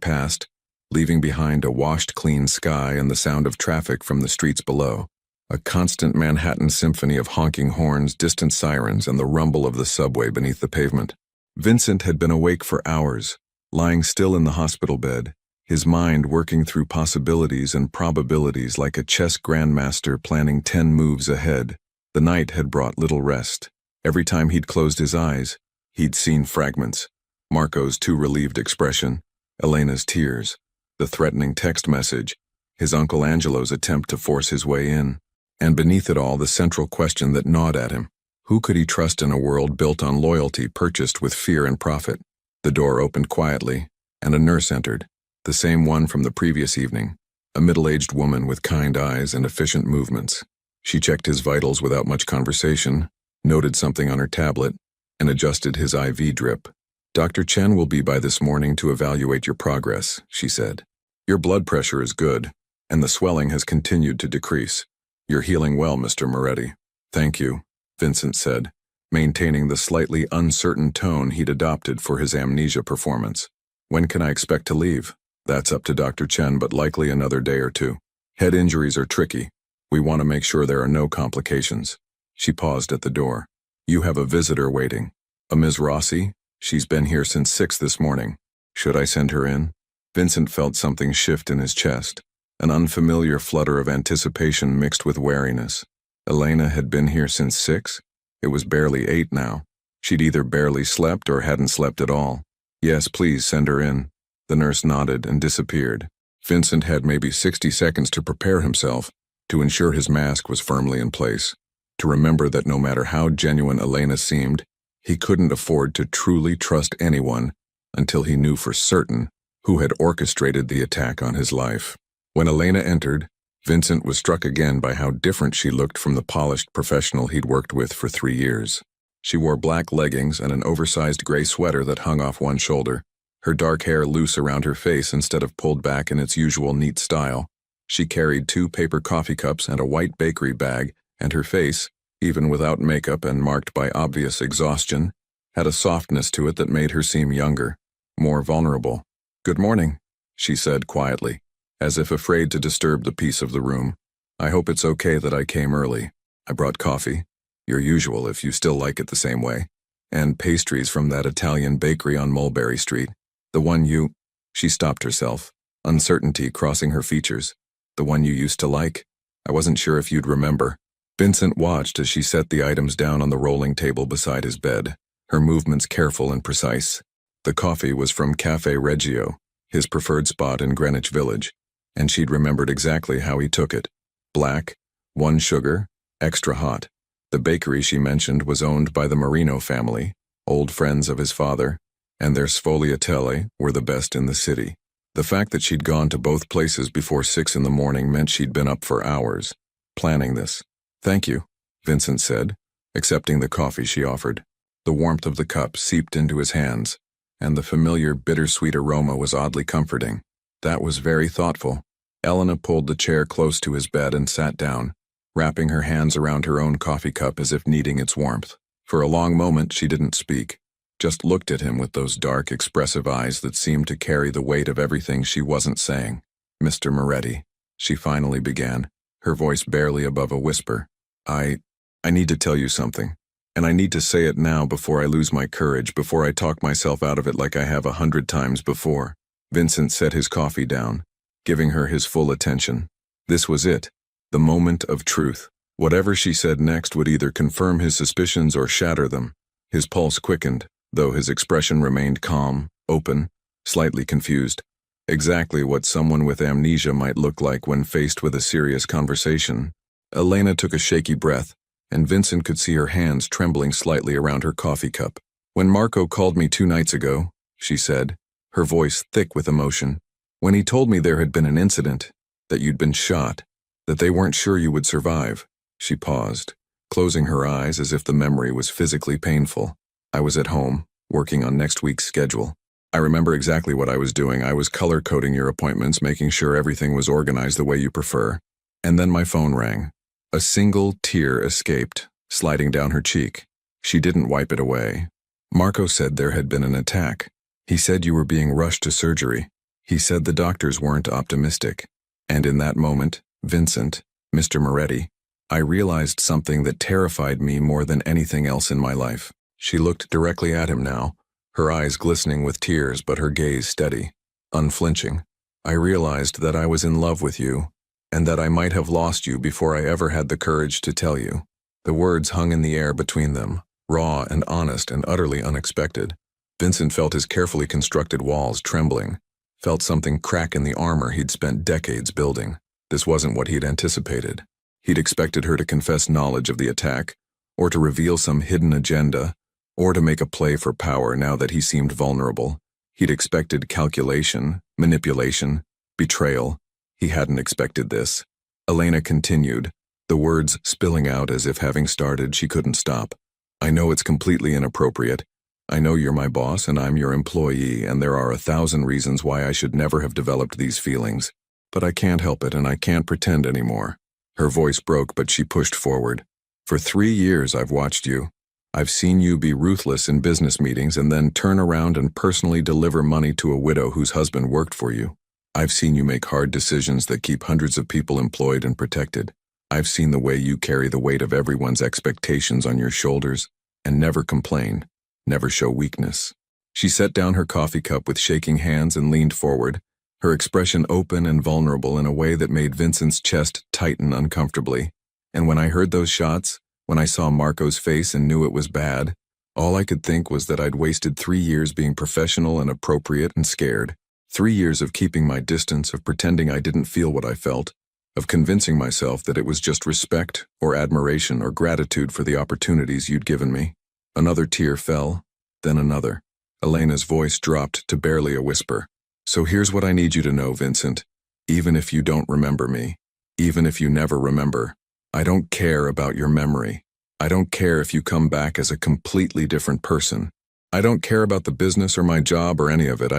passed, leaving behind a washed-clean sky and the sound of traffic from the streets below. A constant Manhattan symphony of honking horns, distant sirens, and the rumble of the subway beneath the pavement. Vincent had been awake for hours, lying still in the hospital bed, his mind working through possibilities and probabilities like a chess grandmaster planning 10 moves ahead. The night had brought little rest. Every time he'd closed his eyes, he'd seen fragments. Marco's too relieved expression, Elena's tears, the threatening text message, his Uncle Angelo's attempt to force his way in, and beneath it all the central question that gnawed at him. Who could he trust in a world built on loyalty purchased with fear and profit? The door opened quietly, and a nurse entered, the same one from the previous evening, a middle-aged woman with kind eyes and efficient movements. She checked his vitals without much conversation, noted something on her tablet, and adjusted his IV drip. "Dr. Chen will be by this morning to evaluate your progress," she said. "Your blood pressure is good, and the swelling has continued to decrease. You're healing well, Mr. Moretti." "Thank you," Vincent said, maintaining the slightly uncertain tone he'd adopted for his amnesia performance. "When can I expect to leave?" "That's up to Dr. Chen, but likely another day or two. Head injuries are tricky. We want to make sure there are no complications." She paused at the door. "You have a visitor waiting. A Ms. Rossi? She's been here since 6 this morning. Should I send her in?" Vincent felt something shift in his chest, an unfamiliar flutter of anticipation mixed with wariness. Elena had been here since 6? It was barely 8 now. She'd either barely slept or hadn't slept at all. "Yes, please send her in." The nurse nodded and disappeared. Vincent had maybe 60 seconds to prepare himself, to ensure his mask was firmly in place, to remember that no matter how genuine Elena seemed, he couldn't afford to truly trust anyone until he knew for certain who had orchestrated the attack on his life. When Elena entered, Vincent was struck again by how different she looked from the polished professional he'd worked with for 3 years. She wore black leggings and an oversized gray sweater that hung off one shoulder, her dark hair loose around her face instead of pulled back in its usual neat style. She carried 2 paper coffee cups and a white bakery bag, and her face, even without makeup and marked by obvious exhaustion, had a softness to it that made her seem younger, more vulnerable. "Good morning," she said quietly, as if afraid to disturb the peace of the room. "I hope it's okay that I came early. I brought coffee, your usual if you still like it the same way, and pastries from that Italian bakery on Mulberry Street. The one you—" She stopped herself, uncertainty crossing her features. "The one you used to like? I wasn't sure if you'd remember." Vincent watched as she set the items down on the rolling table beside his bed, her movements careful and precise. The coffee was from Café Reggio, his preferred spot in Greenwich Village, and she'd remembered exactly how he took it. Black, 1 sugar, extra hot. The bakery she mentioned was owned by the Marino family, old friends of his father, and their sfogliatelle were the best in the city. The fact that she'd gone to both places before 6 in the morning meant she'd been up for hours, planning this. "Thank you," Vincent said, accepting the coffee she offered. The warmth of the cup seeped into his hands, and the familiar bittersweet aroma was oddly comforting. "That was very thoughtful." Elena pulled the chair close to his bed and sat down, wrapping her hands around her own coffee cup as if needing its warmth. For a long moment she didn't speak, just looked at him with those dark, expressive eyes that seemed to carry the weight of everything she wasn't saying. "Mr. Moretti," she finally began, her voice barely above a whisper. I need to tell you something, and I need to say it now before I lose my courage, before I talk myself out of it like I have 100 times before." Vincent set his coffee down, giving her his full attention. This was it, the moment of truth. Whatever she said next would either confirm his suspicions or shatter them. His pulse quickened, though his expression remained calm, open, slightly confused. Exactly what someone with amnesia might look like when faced with a serious conversation. Elena took a shaky breath, and Vincent could see her hands trembling slightly around her coffee cup. "When Marco called me 2 nights ago," she said, her voice thick with emotion, "when he told me there had been an incident, that you'd been shot, that they weren't sure you would survive." She paused, closing her eyes as if the memory was physically painful. "I was at home, working on next week's schedule. I remember exactly what I was doing. I was color-coding your appointments, making sure everything was organized the way you prefer. And then my phone rang. A single tear escaped, sliding down her cheek. She didn't wipe it away. Marco said there had been an attack. He said you were being rushed to surgery. He said the doctors weren't optimistic. And in that moment, Vincent, Mr. Moretti, I realized something that terrified me more than anything else in my life. She looked directly at him now, her eyes glistening with tears but her gaze steady, unflinching. I realized that I was in love with you, and that I might have lost you before I ever had the courage to tell you. The words hung in the air between them, raw and honest and utterly unexpected. Vincent felt his carefully constructed walls trembling, felt something crack in the armor he'd spent decades building. This wasn't what he'd anticipated. He'd expected her to confess knowledge of the attack, or to reveal some hidden agenda, or to make a play for power now that he seemed vulnerable. He'd expected calculation, manipulation, betrayal. He hadn't expected this. Elena continued, the words spilling out as if having started she couldn't stop. I know it's completely inappropriate. I know you're my boss and I'm your employee, and there are 1,000 reasons why I should never have developed these feelings. But I can't help it and I can't pretend anymore. Her voice broke, but she pushed forward. For 3 years I've watched you. I've seen you be ruthless in business meetings and then turn around and personally deliver money to a widow whose husband worked for you. I've seen you make hard decisions that keep hundreds of people employed and protected. I've seen the way you carry the weight of everyone's expectations on your shoulders and never complain, never show weakness. She set down her coffee cup with shaking hands and leaned forward, her expression open and vulnerable in a way that made Vincent's chest tighten uncomfortably. And when I heard those shots, when I saw Marco's face and knew it was bad, all I could think was that I'd wasted 3 years being professional and appropriate and scared. 3 years of keeping my distance, of pretending I didn't feel what I felt, of convincing myself that it was just respect or admiration or gratitude for the opportunities you'd given me. Another tear fell, then another. Elena's voice dropped to barely a whisper. So here's what I need you to know, Vincent. Even if you don't remember me, even if you never remember, I don't care about your memory. I don't care if you come back as a completely different person. I don't care about the business or my job or any of it.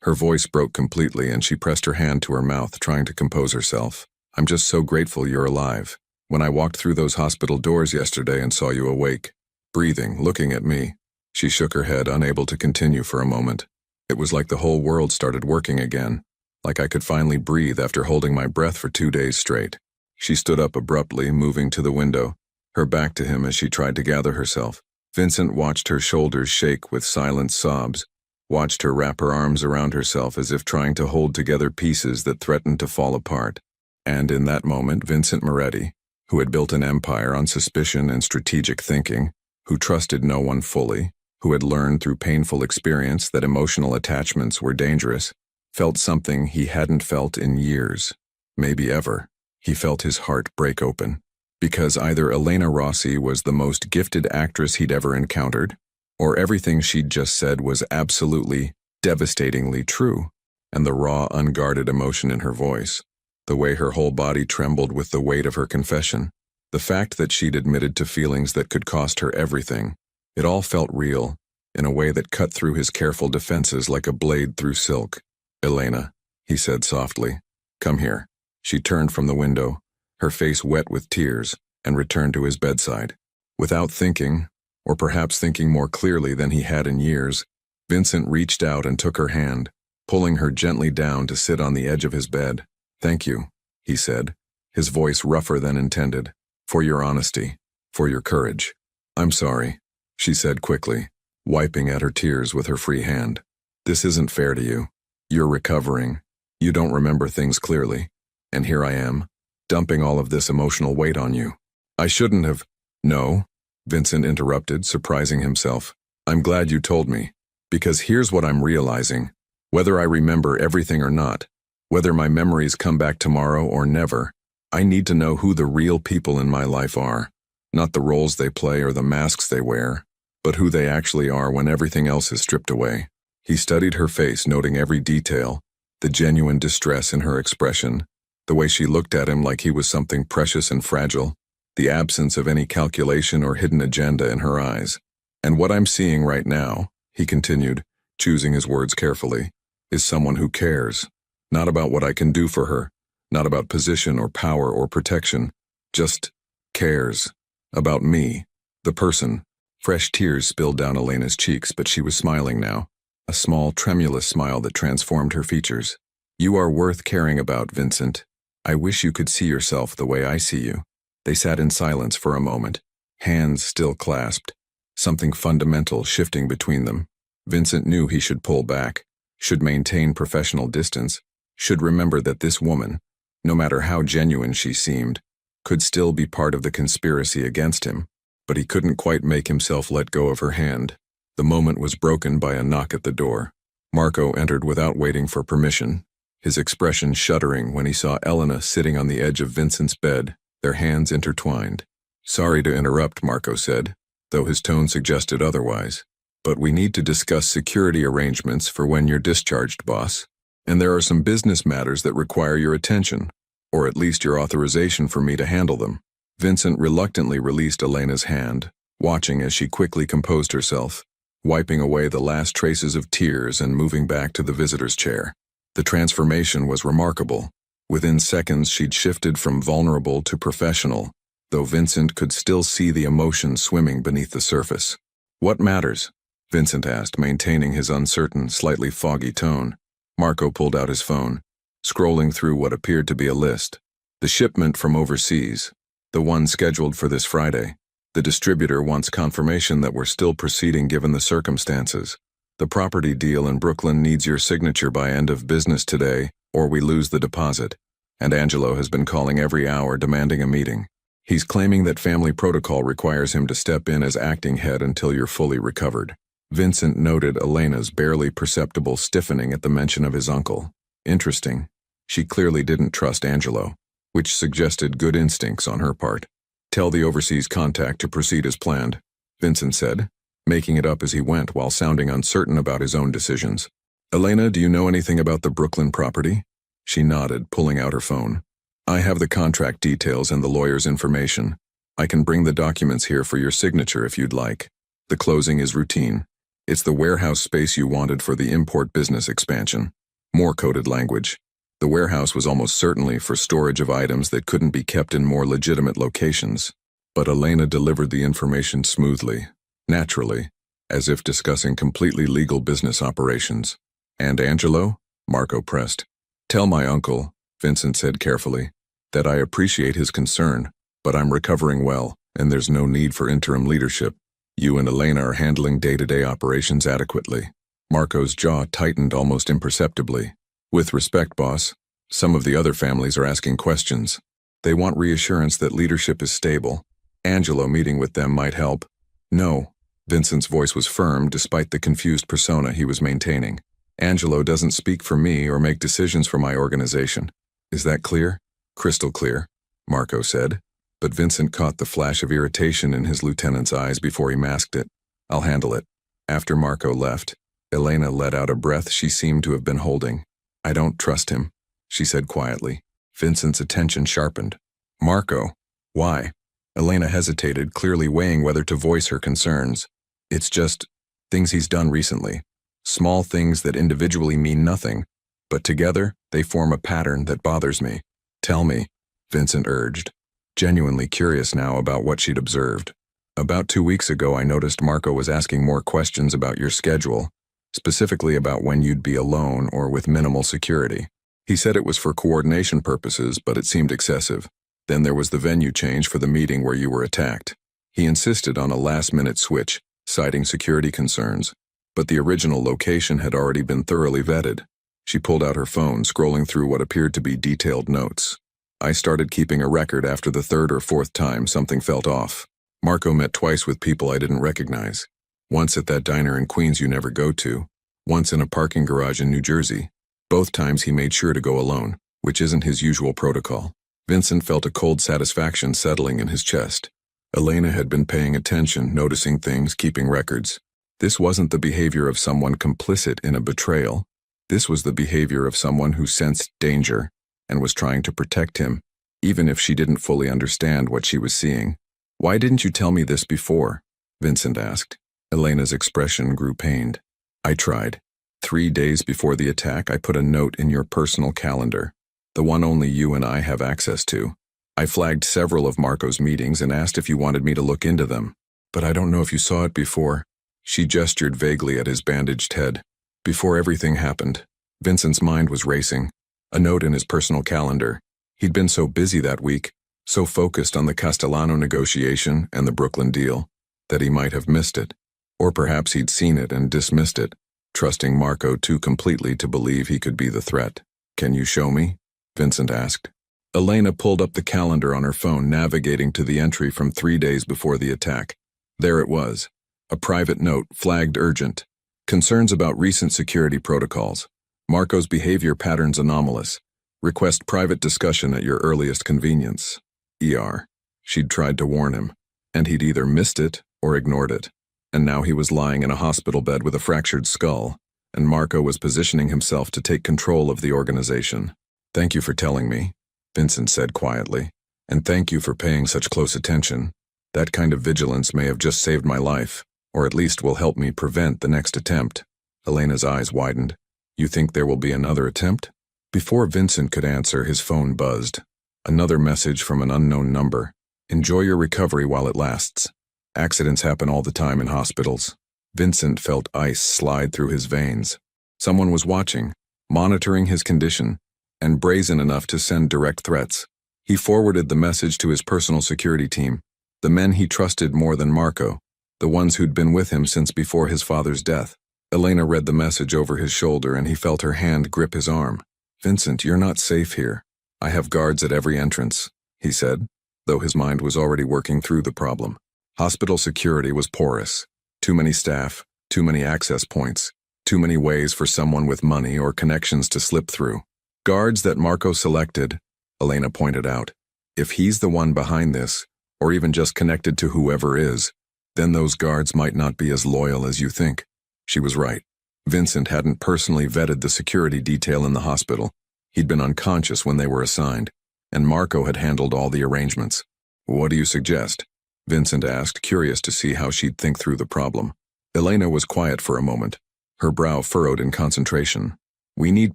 Her voice broke completely and she pressed her hand to her mouth, trying to compose herself. I'm just so grateful you're alive. When I walked through those hospital doors yesterday and saw you awake, breathing, looking at me, she shook her head, unable to continue for a moment. It was like the whole world started working again, like I could finally breathe after holding my breath for 2 days straight. She stood up abruptly, moving to the window, her back to him as she tried to gather herself. Vincent watched her shoulders shake with silent sobs, watched her wrap her arms around herself as if trying to hold together pieces that threatened to fall apart. And in that moment, Vincent Moretti, who had built an empire on suspicion and strategic thinking, who trusted no one fully, who had learned through painful experience that emotional attachments were dangerous, felt something he hadn't felt in years, maybe ever. He felt his heart break open. Because either Elena Rossi was the most gifted actress he'd ever encountered, or everything she'd just said was absolutely, devastatingly true, and the raw, unguarded emotion in her voice, the way her whole body trembled with the weight of her confession, the fact that she'd admitted to feelings that could cost her everything, it all felt real, in a way that cut through his careful defenses like a blade through silk. Elena, he said softly, come here. She turned from the window, her face wet with tears, and returned to his bedside. Without thinking, or perhaps thinking more clearly than he had in years, Vincent reached out and took her hand, pulling her gently down to sit on the edge of his bed. Thank you, he said, his voice rougher than intended, for your honesty, for your courage. I'm sorry, she said quickly, wiping at her tears with her free hand. This isn't fair to you. You're recovering. You don't remember things clearly. And here I am, dumping all of this emotional weight on you. I shouldn't have. No, Vincent interrupted, surprising himself. I'm glad you told me, because here's what I'm realizing. Whether I remember everything or not, whether my memories come back tomorrow or never, I need to know who the real people in my life are. Not the roles they play or the masks they wear, but who they actually are when everything else is stripped away. He studied her face, noting every detail, the genuine distress in her expression, the way she looked at him like he was something precious and fragile, the absence of any calculation or hidden agenda in her eyes. And what I'm seeing right now, he continued, choosing his words carefully, is someone who cares, not about what I can do for her, not about position or power or protection, just cares about me, the person, Fresh tears spilled down Elena's cheeks, but she was smiling now. A small, tremulous smile that transformed her features. "You are worth caring about, Vincent. I wish you could see yourself the way I see you." They sat in silence for a moment, hands still clasped, something fundamental shifting between them. Vincent knew he should pull back, should maintain professional distance, should remember that this woman, no matter how genuine she seemed, could still be part of the conspiracy against him. But he couldn't quite make himself let go of her hand. The moment was broken by a knock at the door. Marco entered without waiting for permission, his expression shuddering when he saw Elena sitting on the edge of Vincent's bed, their hands intertwined. "Sorry to interrupt," Marco said, though his tone suggested otherwise. "But we need to discuss security arrangements for when you're discharged, boss. And there are some business matters that require your attention, or at least your authorization for me to handle them." Vincent reluctantly released Elena's hand, watching as she quickly composed herself, wiping away the last traces of tears and moving back to the visitor's chair. The transformation was remarkable. Within seconds she'd shifted from vulnerable to professional, though Vincent could still see the emotion swimming beneath the surface. "What matters?" Vincent asked, maintaining his uncertain, slightly foggy tone. Marco pulled out his phone, scrolling through what appeared to be a list. "The shipment from overseas, the one scheduled for this Friday. The distributor wants confirmation that we're still proceeding given the circumstances. The property deal in Brooklyn needs your signature by end of business today, or we lose the deposit. And Angelo has been calling every hour demanding a meeting. He's claiming that family protocol requires him to step in as acting head until you're fully recovered." Vincent noted Elena's barely perceptible stiffening at the mention of his uncle. Interesting. She clearly didn't trust Angelo, which suggested good instincts on her part. "Tell the overseas contact to proceed as planned," Vincent said, making it up as he went while sounding uncertain about his own decisions. "Elena, do you know anything about the Brooklyn property?" She nodded, pulling out her phone. "I have the contract details and the lawyer's information. I can bring the documents here for your signature if you'd like. The closing is routine. It's the warehouse space you wanted for the import business expansion." More coded language. The warehouse was almost certainly for storage of items that couldn't be kept in more legitimate locations. But Elena delivered the information smoothly, naturally, as if discussing completely legal business operations. "And Angelo?" Marco pressed. "Tell my uncle," Vincent said carefully, "that I appreciate his concern, but I'm recovering well, and there's no need for interim leadership. You and Elena are handling day-to-day operations adequately." Marco's jaw tightened almost imperceptibly. "With respect, boss, some of the other families are asking questions. They want reassurance that leadership is stable. Angelo meeting with them might help." "No." Vincent's voice was firm despite the confused persona he was maintaining. "Angelo doesn't speak for me or make decisions for my organization. Is that clear?" "Crystal clear," Marco said, but Vincent caught the flash of irritation in his lieutenant's eyes before he masked it. "I'll handle it." After Marco left, Elena let out a breath she seemed to have been holding. "I don't trust him," she said quietly. Vincent's attention sharpened. "Marco, why?" Elena hesitated, clearly weighing whether to voice her concerns. "It's just things he's done recently. Small things that individually mean nothing, but together they form a pattern that bothers me." "Tell me," Vincent urged, genuinely curious now about what she'd observed. "About 2 weeks ago I noticed Marco was asking more questions about your schedule, specifically about when you'd be alone or with minimal security. He said it was for coordination purposes, but it seemed excessive. Then there was the venue change for the meeting where you were attacked. He insisted on a last-minute switch, citing security concerns, but the original location had already been thoroughly vetted." She pulled out her phone, scrolling through what appeared to be detailed notes. "I started keeping a record after the third or fourth time something felt off. Marco met twice with people I didn't recognize. Once at that diner in Queens you never go to, once in a parking garage in New Jersey. Both times he made sure to go alone, which isn't his usual protocol." Vincent felt a cold satisfaction settling in his chest. Elena had been paying attention, noticing things, keeping records. This wasn't the behavior of someone complicit in a betrayal. This was the behavior of someone who sensed danger and was trying to protect him, even if she didn't fully understand what she was seeing. "Why didn't you tell me this before?" Vincent asked. Elena's expression grew pained. "I tried. 3 days before the attack, I put a note in your personal calendar, the one only you and I have access to. I flagged several of Marco's meetings and asked if you wanted me to look into them. But I don't know if you saw it before. She gestured vaguely at his bandaged head. Before everything happened, Vincent's mind was racing. A note in his personal calendar. He'd been so busy that week, so focused on the Castellano negotiation and the Brooklyn deal, that he might have missed it. Or perhaps he'd seen it and dismissed it, trusting Marco too completely to believe he could be the threat. Can you show me? Vincent asked. Elena pulled up the calendar on her phone, navigating to the entry from 3 days before the attack. There it was. A private note, flagged urgent. Concerns about recent security protocols. Marco's behavior patterns anomalous. Request private discussion at your earliest convenience. ER. She'd tried to warn him, and he'd either missed it or ignored it. And now he was lying in a hospital bed with a fractured skull, and Marco was positioning himself to take control of the organization. Thank you for telling me, Vincent said quietly, and thank you for paying such close attention. That kind of vigilance may have just saved my life, or at least will help me prevent the next attempt. Elena's eyes widened. You think there will be another attempt? Before Vincent could answer, his phone buzzed. Another message from an unknown number. Enjoy your recovery while it lasts. Accidents happen all the time in hospitals. Vincent felt ice slide through his veins. Someone was watching, monitoring his condition, and brazen enough to send direct threats. He forwarded the message to his personal security team, the men he trusted more than Marco, the ones who'd been with him since before his father's death. Elena read the message over his shoulder, and he felt her hand grip his arm. Vincent, you're not safe here. I have guards at every entrance, he said, though his mind was already working through the problem. Hospital security was porous. Too many staff, too many access points, too many ways for someone with money or connections to slip through. Guards that Marco selected, Elena pointed out. If he's the one behind this, or even just connected to whoever is, then those guards might not be as loyal as you think. She was right. Vincent hadn't personally vetted the security detail in the hospital. He'd been unconscious when they were assigned, and Marco had handled all the arrangements. What do you suggest? Vincent asked, curious to see how she'd think through the problem. Elena was quiet for a moment, her brow furrowed in concentration. We need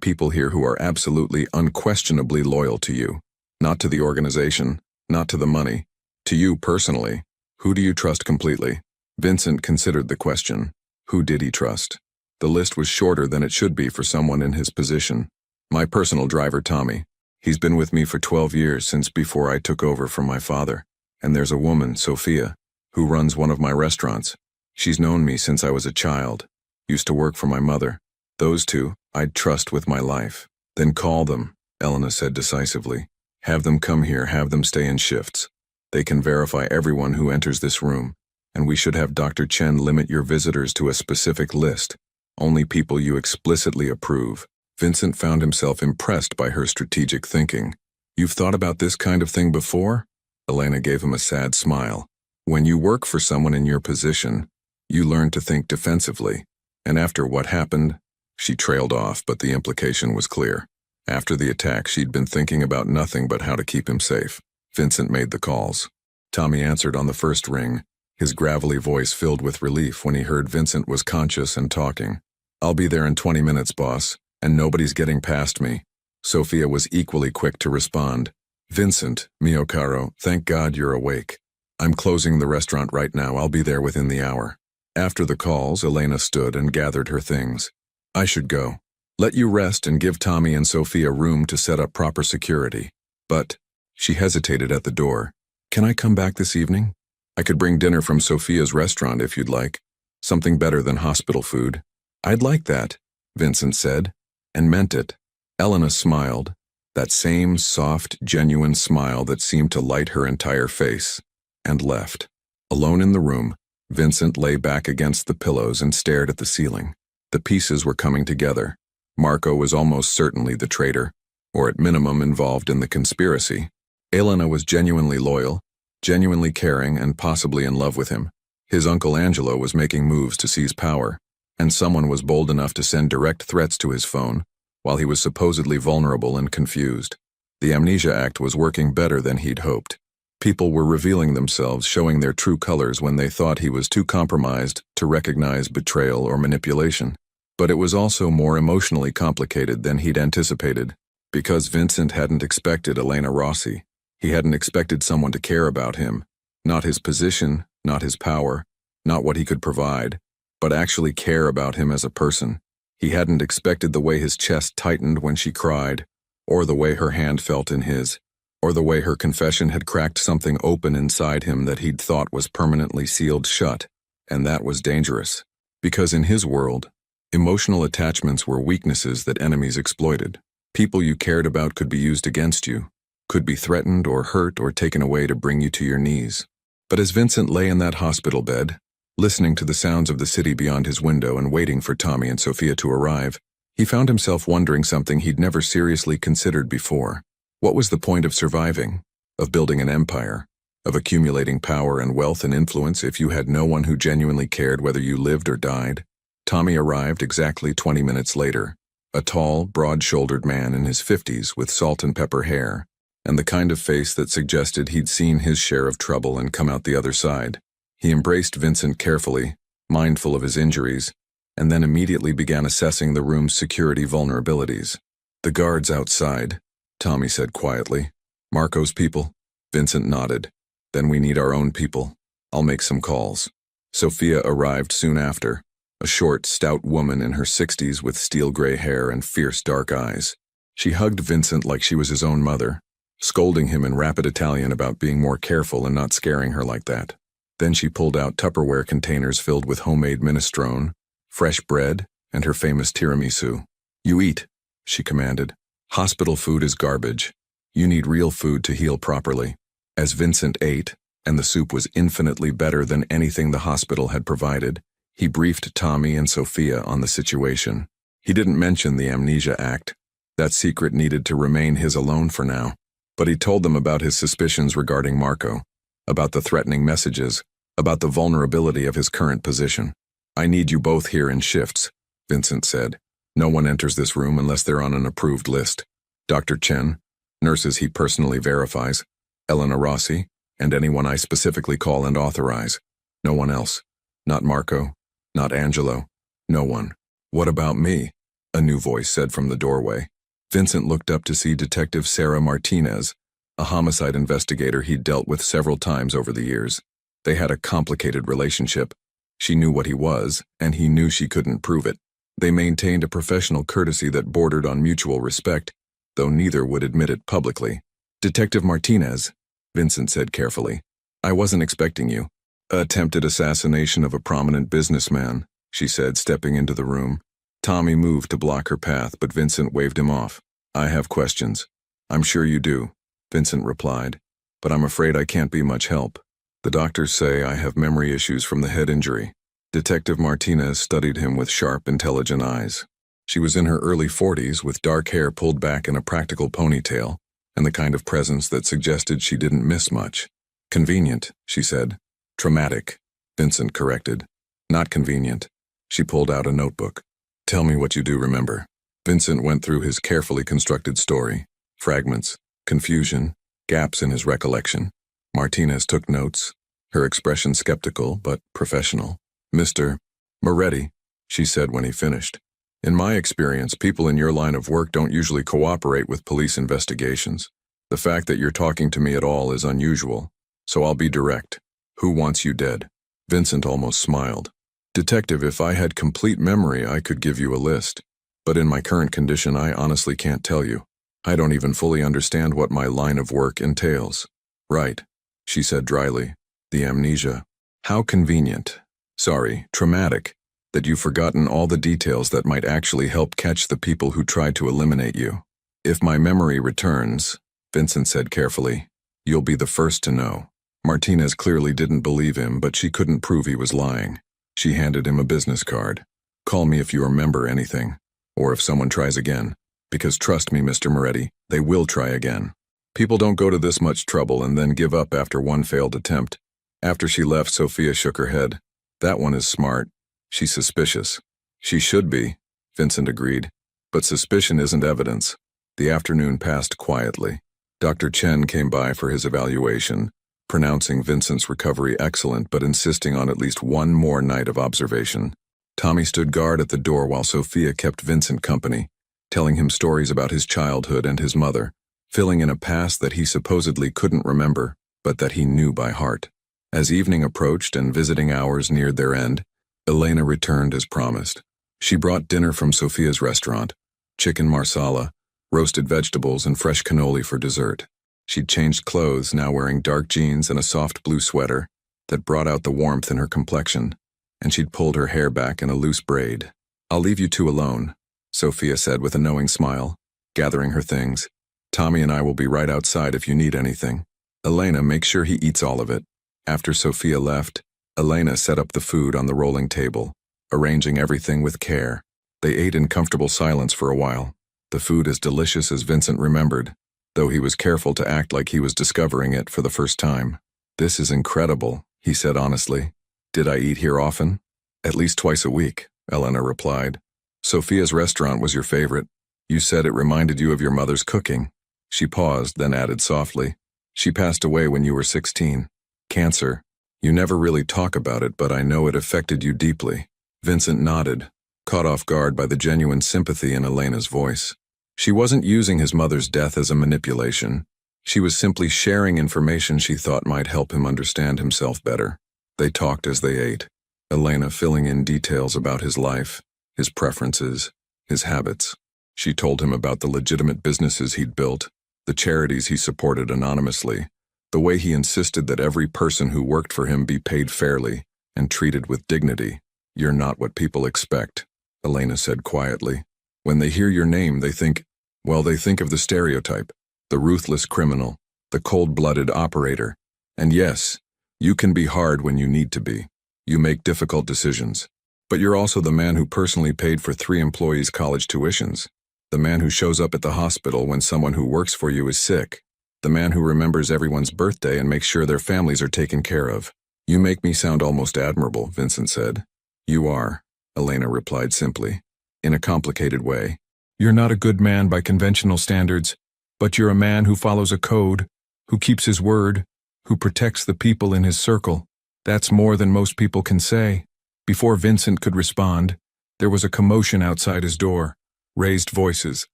people here who are absolutely, unquestionably loyal to you. Not to the organization, not to the money. To you personally. Who do you trust completely? Vincent considered the question. Who did he trust? The list was shorter than it should be for someone in his position. My personal driver, Tommy. He's been with me for 12 years, since before I took over from my father. And there's a woman, Sophia, who runs one of my restaurants. She's known me since I was a child. Used to work for my mother. Those two, I'd trust with my life. Then call them, Elena said decisively. Have them come here, have them stay in shifts. They can verify everyone who enters this room, and we should have Dr. Chen limit your visitors to a specific list. Only people you explicitly approve. Vincent found himself impressed by her strategic thinking. You've thought about this kind of thing before? Elena gave him a sad smile. When you work for someone in your position, you learn to think defensively. And after what happened, she trailed off, but the implication was clear. After the attack, she'd been thinking about nothing but how to keep him safe. Vincent made the calls. Tommy answered on the first ring, his gravelly voice filled with relief when he heard Vincent was conscious and talking. I'll be there in 20 minutes, boss, and nobody's getting past me. Sophia was equally quick to respond. Vincent, mio caro, thank God you're awake. I'm closing the restaurant right now. I'll be there within the hour. After the calls, Elena stood and gathered her things. I should go. Let you rest and give Tommy and Sophia room to set up proper security. But, she hesitated at the door. Can I come back this evening? I could bring dinner from Sophia's restaurant if you'd like. Something better than hospital food. I'd like that, Vincent said, and meant it. Elena smiled, that same soft, genuine smile that seemed to light her entire face, and left. Alone in the room, Vincent lay back against the pillows and stared at the ceiling. The pieces were coming together. Marco was almost certainly the traitor, or at minimum involved in the conspiracy. Elena was genuinely loyal, genuinely caring, and possibly in love with him. His uncle Angelo was making moves to seize power, and someone was bold enough to send direct threats to his phone, while he was supposedly vulnerable and confused. The Amnesia Act was working better than he'd hoped. People were revealing themselves, showing their true colors when they thought he was too compromised to recognize betrayal or manipulation. But it was also more emotionally complicated than he'd anticipated, because Vincent hadn't expected Elena Rossi. He hadn't expected someone to care about him. Not his position, not his power, not what he could provide, but actually care about him as a person. He hadn't expected the way his chest tightened when she cried, or the way her hand felt in his, or the way her confession had cracked something open inside him that he'd thought was permanently sealed shut, and that was dangerous. Because in his world, emotional attachments were weaknesses that enemies exploited. People you cared about could be used against you, could be threatened or hurt or taken away to bring you to your knees. But as Vincent lay in that hospital bed, listening to the sounds of the city beyond his window and waiting for Tommy and Sophia to arrive, he found himself wondering something he'd never seriously considered before. What was the point of surviving, of building an empire, of accumulating power and wealth and influence if you had no one who genuinely cared whether you lived or died? Tommy arrived exactly 20 minutes later, a tall, broad-shouldered man in his 50s with salt and pepper hair, and the kind of face that suggested he'd seen his share of trouble and come out the other side. He embraced Vincent carefully, mindful of his injuries, and then immediately began assessing the room's security vulnerabilities. "The guards outside," Tommy said quietly. "Marco's people?" Vincent nodded. "Then we need our own people. I'll make some calls." Sophia arrived soon after, a short, stout woman in her 60s with steel-gray hair and fierce dark eyes. She hugged Vincent like she was his own mother, scolding him in rapid Italian about being more careful and not scaring her like that. Then she pulled out Tupperware containers filled with homemade minestrone, fresh bread, and her famous tiramisu. "You eat," she commanded. "Hospital food is garbage. You need real food to heal properly." As Vincent ate, and the soup was infinitely better than anything the hospital had provided, he briefed Tommy and Sophia on the situation. He didn't mention the Amnesia Act. That secret needed to remain his alone for now. But he told them about his suspicions regarding Marco, about the threatening messages, about the vulnerability of his current position. "I need you both here in shifts," Vincent said. "No one enters this room unless they're on an approved list. Dr. Chen, nurses he personally verifies, Elena Rossi, and anyone I specifically call and authorize. No one else. Not Marco, not Angelo, no one." "What about me?" a new voice said from the doorway. Vincent looked up to see Detective Sarah Martinez, a homicide investigator he'd dealt with several times over the years. They had a complicated relationship. She knew what he was, and he knew she couldn't prove it. They maintained a professional courtesy that bordered on mutual respect, though neither would admit it publicly. "Detective Martinez," Vincent said carefully, "I wasn't expecting you." "Attempted assassination of a prominent businessman," she said, stepping into the room. Tommy moved to block her path, but Vincent waved him off. "I have questions." "I'm sure you do," Vincent replied, "but I'm afraid I can't be much help. The doctors say I have memory issues from the head injury." Detective Martinez studied him with sharp, intelligent eyes. She was in her early 40s with dark hair pulled back in a practical ponytail, and the kind of presence that suggested she didn't miss much. "Convenient," she said. "Traumatic," Vincent corrected. "Not convenient." She pulled out a notebook. "Tell me what you do remember." Vincent went through his carefully constructed story. Fragments, confusion, gaps in his recollection. Martinez took notes, her expression skeptical but professional. "Mr. Moretti," she said when he finished. "In my experience, people in your line of work don't usually cooperate with police investigations. The fact that you're talking to me at all is unusual, so I'll be direct. Who wants you dead?" Vincent almost smiled. "Detective, if I had complete memory, I could give you a list. But in my current condition, I honestly can't tell you. I don't even fully understand what my line of work entails." "Right," she said dryly. "The amnesia. How convenient. Sorry, traumatic, that you've forgotten all the details that might actually help catch the people who tried to eliminate you. If my memory returns," Vincent said carefully, "you'll be the first to know." Martinez clearly didn't believe him, but she couldn't prove he was lying. She handed him a business card. "Call me if you remember anything, or if someone tries again. Because trust me, Mr. Moretti, they will try again. People don't go to this much trouble and then give up after one failed attempt." After she left, Sophia shook her head. "That one is smart. She's suspicious." "She should be," Vincent agreed. "But suspicion isn't evidence." The afternoon passed quietly. Dr. Chen came by for his evaluation, pronouncing Vincent's recovery excellent but insisting on at least one more night of observation. Tommy stood guard at the door while Sophia kept Vincent company, telling him stories about his childhood and his mother, filling in a past that he supposedly couldn't remember, but that he knew by heart. As evening approached and visiting hours neared their end, Elena returned as promised. She brought dinner from Sophia's restaurant, chicken marsala, roasted vegetables, and fresh cannoli for dessert. She'd changed clothes, now wearing dark jeans and a soft blue sweater that brought out the warmth in her complexion, and she'd pulled her hair back in a loose braid. "I'll leave you two alone," Sophia said with a knowing smile, gathering her things. "Tommy and I will be right outside if you need anything. Elena, make sure he eats all of it." After Sophia left, Elena set up the food on the rolling table, arranging everything with care. They ate in comfortable silence for a while, the food as delicious as Vincent remembered, though he was careful to act like he was discovering it for the first time. "This is incredible," he said honestly. "Did I eat here often?" "At least twice a week," Elena replied. "Sophia's restaurant was your favorite. You said it reminded you of your mother's cooking." She paused, then added softly, "She passed away when you were 16. Cancer. You never really talk about it, but I know it affected you deeply." Vincent nodded, caught off guard by the genuine sympathy in Elena's voice. She wasn't using his mother's death as a manipulation. She was simply sharing information she thought might help him understand himself better. They talked as they ate, Elena filling in details about his life, his preferences, his habits. She told him about the legitimate businesses he'd built, the charities he supported anonymously, the way he insisted that every person who worked for him be paid fairly and treated with dignity. "You're not what people expect," Elena said quietly. "When they hear your name, they think of the stereotype, the ruthless criminal, the cold-blooded operator. And yes, you can be hard when you need to be. You make difficult decisions. But you're also the man who personally paid for 3 employees' college tuitions, the man who shows up at the hospital when someone who works for you is sick, the man who remembers everyone's birthday and makes sure their families are taken care of." "You make me sound almost admirable," Vincent said. "You are," Elena replied simply, in a complicated way. "You're not a good man by conventional standards, but you're a man who follows a code, who keeps his word, who protects the people in his circle. That's more than most people can say." Before Vincent could respond, there was a commotion outside his door. Raised voices,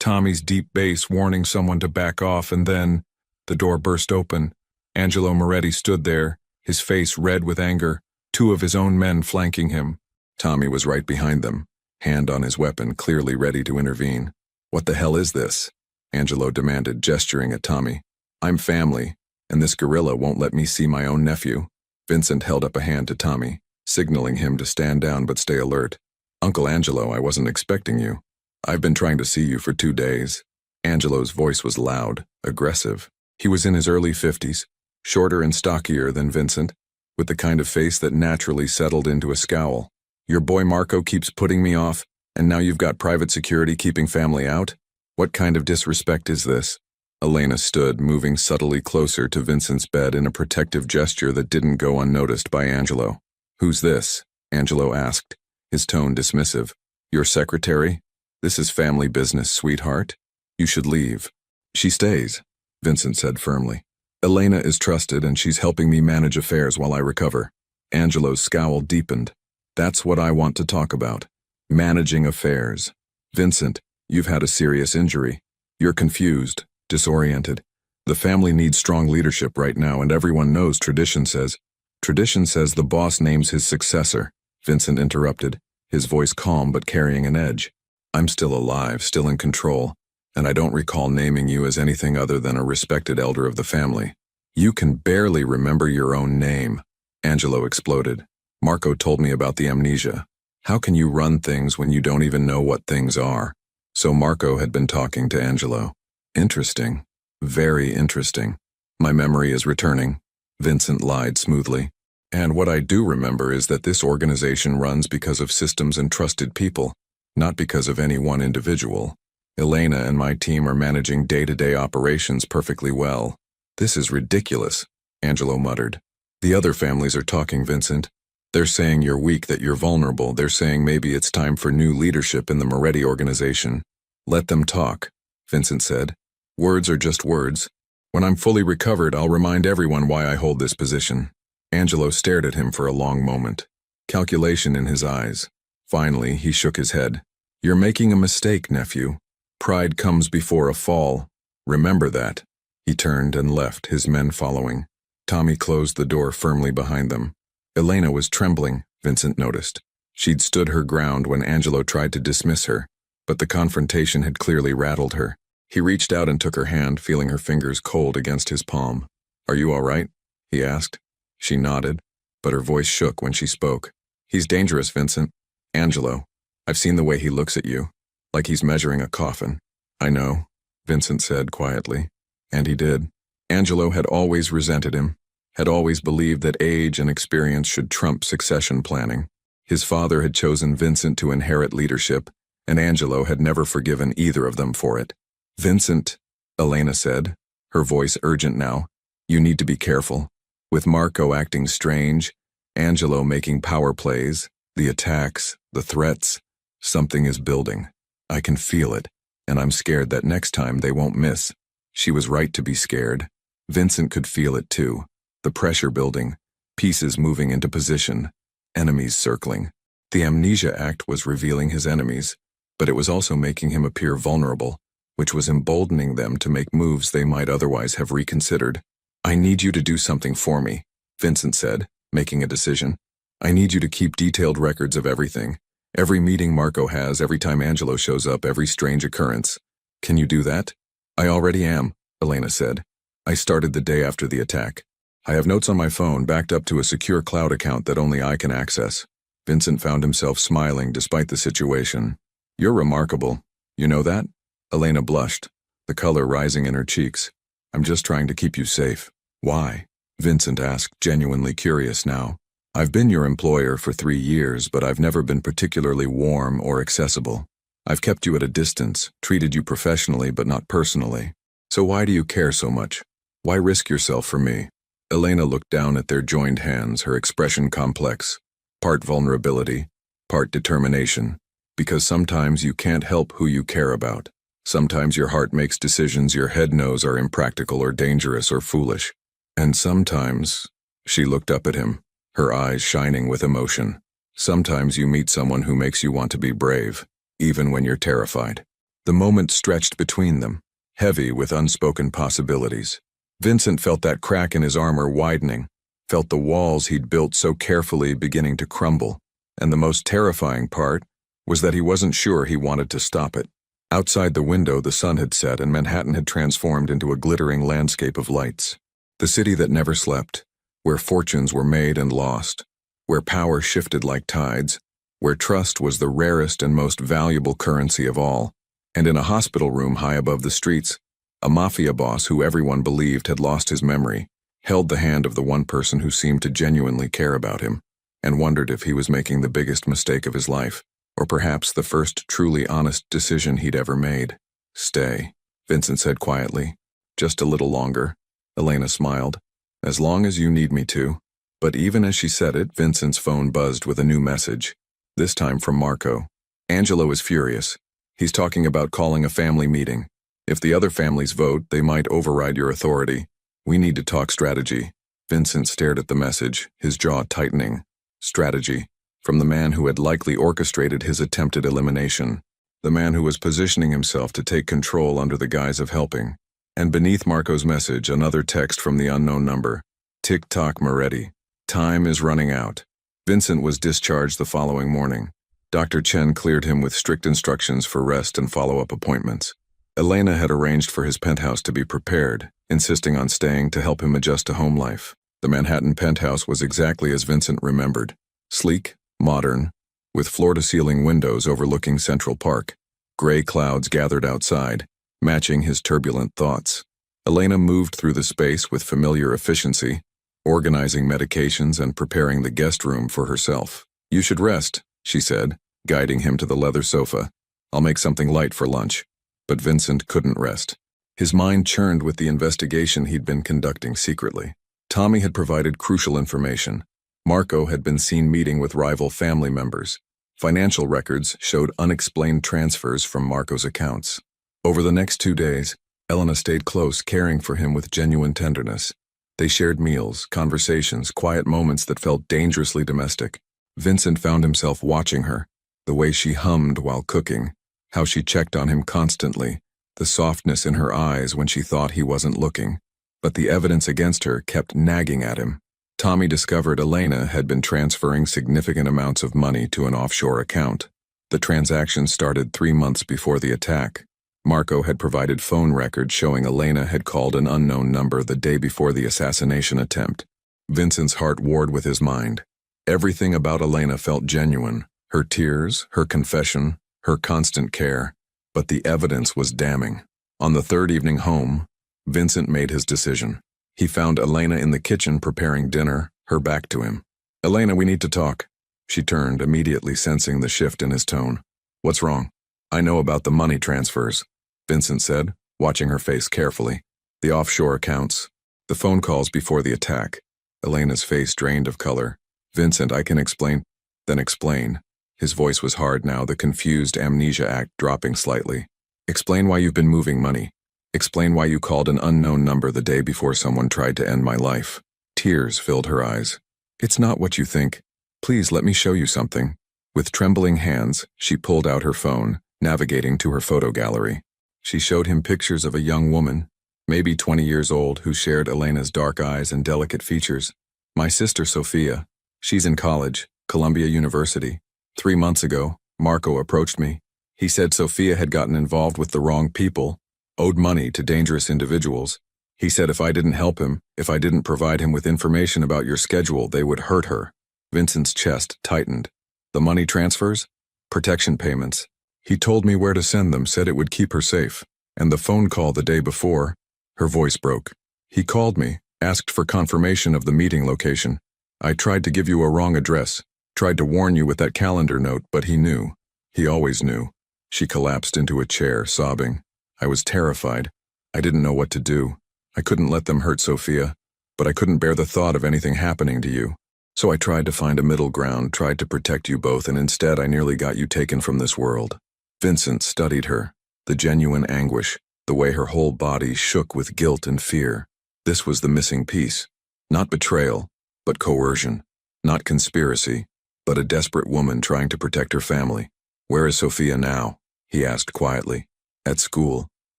Tommy's deep bass warning someone to back off, and then the door burst open. Angelo Moretti stood there, his face red with anger, 2 of his own men flanking him. Tommy was right behind them, hand on his weapon, clearly ready to intervene. "What the hell is this?" Angelo demanded, gesturing at Tommy. "I'm family, and this gorilla won't let me see my own nephew." Vincent held up a hand to Tommy, signaling him to stand down but stay alert. "Uncle Angelo, I wasn't expecting you. I've been trying to see you for 2 days. Angelo's voice was loud, aggressive. He was in his early 50s, shorter and stockier than Vincent, with the kind of face that naturally settled into a scowl. "Your boy Marco keeps putting me off, and now you've got private security keeping family out? What kind of disrespect is this?" Elena stood, moving subtly closer to Vincent's bed in a protective gesture that didn't go unnoticed by Angelo. "Who's this?" Angelo asked, his tone dismissive. "Your secretary? This is family business, sweetheart. You should leave." "She stays," Vincent said firmly. "Elena is trusted and she's helping me manage affairs while I recover." Angelo's scowl deepened. "That's what I want to talk about. Managing affairs. Vincent, you've had a serious injury. You're confused, disoriented. The family needs strong leadership right now, and everyone knows tradition says the boss names his successor," Vincent interrupted, his voice calm but carrying an edge. "I'm still alive, still in control, and I don't recall naming you as anything other than a respected elder of the family." "You can barely remember your own name," Angelo exploded. "Marco told me about the amnesia. How can you run things when you don't even know what things are?" So Marco had been talking to Angelo. "Interesting. Very interesting. My memory is returning," Vincent lied smoothly. "And what I do remember is that this organization runs because of systems and trusted people, not because of any one individual. Elena and my team are managing day-to-day operations perfectly well." "This is ridiculous," Angelo muttered. "The other families are talking, Vincent. They're saying you're weak, that you're vulnerable. They're saying maybe it's time for new leadership in the Moretti organization." "Let them talk," Vincent said. "Words are just words. When I'm fully recovered, I'll remind everyone why I hold this position." Angelo stared at him for a long moment, calculation in his eyes. Finally, he shook his head. "You're making a mistake, nephew. Pride comes before a fall. Remember that." He turned and left, his men following. Tommy closed the door firmly behind them. Elena was trembling, Vincent noticed. She'd stood her ground when Angelo tried to dismiss her, but the confrontation had clearly rattled her. He reached out and took her hand, feeling her fingers cold against his palm. "Are you all right?" he asked. She nodded, but her voice shook when she spoke. "He's dangerous, Vincent. Angelo. I've seen the way he looks at you, like he's measuring a coffin." "I know," Vincent said quietly. And he did. Angelo had always resented him, had always believed that age and experience should trump succession planning. His father had chosen Vincent to inherit leadership, and Angelo had never forgiven either of them for it. "Vincent," Elena said, her voice urgent now, "you need to be careful. With Marco acting strange, Angelo making power plays, the attacks, the threats, something is building. I can feel it, and I'm scared that next time they won't miss." She was right to be scared. Vincent could feel it too. The pressure building, pieces moving into position, enemies circling. The Amnesia Act was revealing his enemies, but it was also making him appear vulnerable, which was emboldening them to make moves they might otherwise have reconsidered. "I need you to do something for me," Vincent said, making a decision. "I need you to keep detailed records of everything. Every meeting Marco has, every time Angelo shows up, every strange occurrence. Can you do that?" "I already am," Elena said. "I started the day after the attack. I have notes on my phone backed up to a secure cloud account that only I can access." Vincent found himself smiling despite the situation. "You're remarkable. You know that?" Elena blushed, the color rising in her cheeks. "I'm just trying to keep you safe." "Why?" Vincent asked, genuinely curious now. "I've been your employer for 3 years, but I've never been particularly warm or accessible. I've kept you at a distance, treated you professionally but not personally. So why do you care so much? Why risk yourself for me?" Elena looked down at their joined hands, her expression complex. Part vulnerability, part determination. Because sometimes you can't help who you care about. Sometimes your heart makes decisions your head knows are impractical or dangerous or foolish. And sometimes, she looked up at him, her eyes shining with emotion. Sometimes you meet someone who makes you want to be brave, even when you're terrified. The moment stretched between them, heavy with unspoken possibilities. Vincent felt that crack in his armor widening, felt the walls he'd built so carefully beginning to crumble, and the most terrifying part was that he wasn't sure he wanted to stop it. Outside the window, the sun had set and Manhattan had transformed into a glittering landscape of lights. The city that never slept, where fortunes were made and lost, where power shifted like tides, where trust was the rarest and most valuable currency of all. And in a hospital room high above the streets, a mafia boss who everyone believed had lost his memory held the hand of the one person who seemed to genuinely care about him, and wondered if he was making the biggest mistake of his life, or perhaps the first truly honest decision he'd ever made. "Stay," Vincent said quietly. "Just a little longer." Elena smiled. "As long as you need me to." But even as she said it, Vincent's phone buzzed with a new message, this time from Marco. "Angelo is furious. He's talking about calling a family meeting. If the other families vote, they might override your authority. We need to talk strategy." Vincent stared at the message, his jaw tightening. Strategy. From the man who had likely orchestrated his attempted elimination. The man who was positioning himself to take control under the guise of helping. And beneath Marco's message, another text from the unknown number. "Tick-tock, Moretti. Time is running out." Vincent was discharged the following morning. Dr. Chen cleared him with strict instructions for rest and follow-up appointments. Elena had arranged for his penthouse to be prepared, insisting on staying to help him adjust to home life. The Manhattan penthouse was exactly as Vincent remembered. Sleek, modern, with floor-to-ceiling windows overlooking Central Park. Gray clouds gathered outside, matching his turbulent thoughts. Elena moved through the space with familiar efficiency, organizing medications and preparing the guest room for herself. "You should rest," she said, guiding him to the leather sofa. "I'll make something light for lunch." But Vincent couldn't rest. His mind churned with the investigation he'd been conducting secretly. Tommy had provided crucial information. Marco had been seen meeting with rival family members. Financial records showed unexplained transfers from Marco's accounts. Over the next 2 days, Elena stayed close, caring for him with genuine tenderness. They shared meals, conversations, quiet moments that felt dangerously domestic. Vincent found himself watching her, the way she hummed while cooking, how she checked on him constantly, the softness in her eyes when she thought he wasn't looking. but the evidence against her kept nagging at him. Tommy discovered Elena had been transferring significant amounts of money to an offshore account. The transaction started 3 months before the attack. Marco had provided phone records showing Elena had called an unknown number the day before the assassination attempt. Vincent's heart warred with his mind. Everything about Elena felt genuine. Her tears, her confession, her constant care. But the evidence was damning. On the third evening home, Vincent made his decision. He found Elena in the kitchen preparing dinner, her back to him. "Elena, we need to talk." She turned, immediately sensing the shift in his tone. "What's wrong?" "I know about the money transfers," Vincent said, watching her face carefully. "The offshore accounts. The phone calls before the attack." Elena's face drained of color. "Vincent, I can explain." "Then explain." His voice was hard now, the confused amnesia act dropping slightly. "Explain why you've been moving money. Explain why you called an unknown number the day before someone tried to end my life." Tears filled her eyes. "It's not what you think. Please let me show you something." With trembling hands, she pulled out her phone, navigating to her photo gallery. She showed him pictures of a young woman, maybe 20 years old, who shared Elena's dark eyes and delicate features. "My sister Sophia. She's in college, Columbia University. 3 months ago, Marco approached me. He said Sophia had gotten involved with the wrong people, owed money to dangerous individuals. He said if I didn't help him, if I didn't provide him with information about your schedule, they would hurt her." Vincent's chest tightened. "The money transfers? Protection payments. He told me where to send them, said it would keep her safe. And the phone call the day before." Her voice broke. "He called me, asked for confirmation of the meeting location. I tried to give you a wrong address, tried to warn you with that calendar note, but he knew. He always knew." She collapsed into a chair, sobbing. "I was terrified. I didn't know what to do. I couldn't let them hurt Sophia, but I couldn't bear the thought of anything happening to you. So I tried to find a middle ground, tried to protect you both, and instead I nearly got you taken from this world." Vincent studied her, the genuine anguish, the way her whole body shook with guilt and fear. This was the missing piece. Not betrayal, but coercion. Not conspiracy, but a desperate woman trying to protect her family. "Where is Sophia now?" he asked quietly. "At school.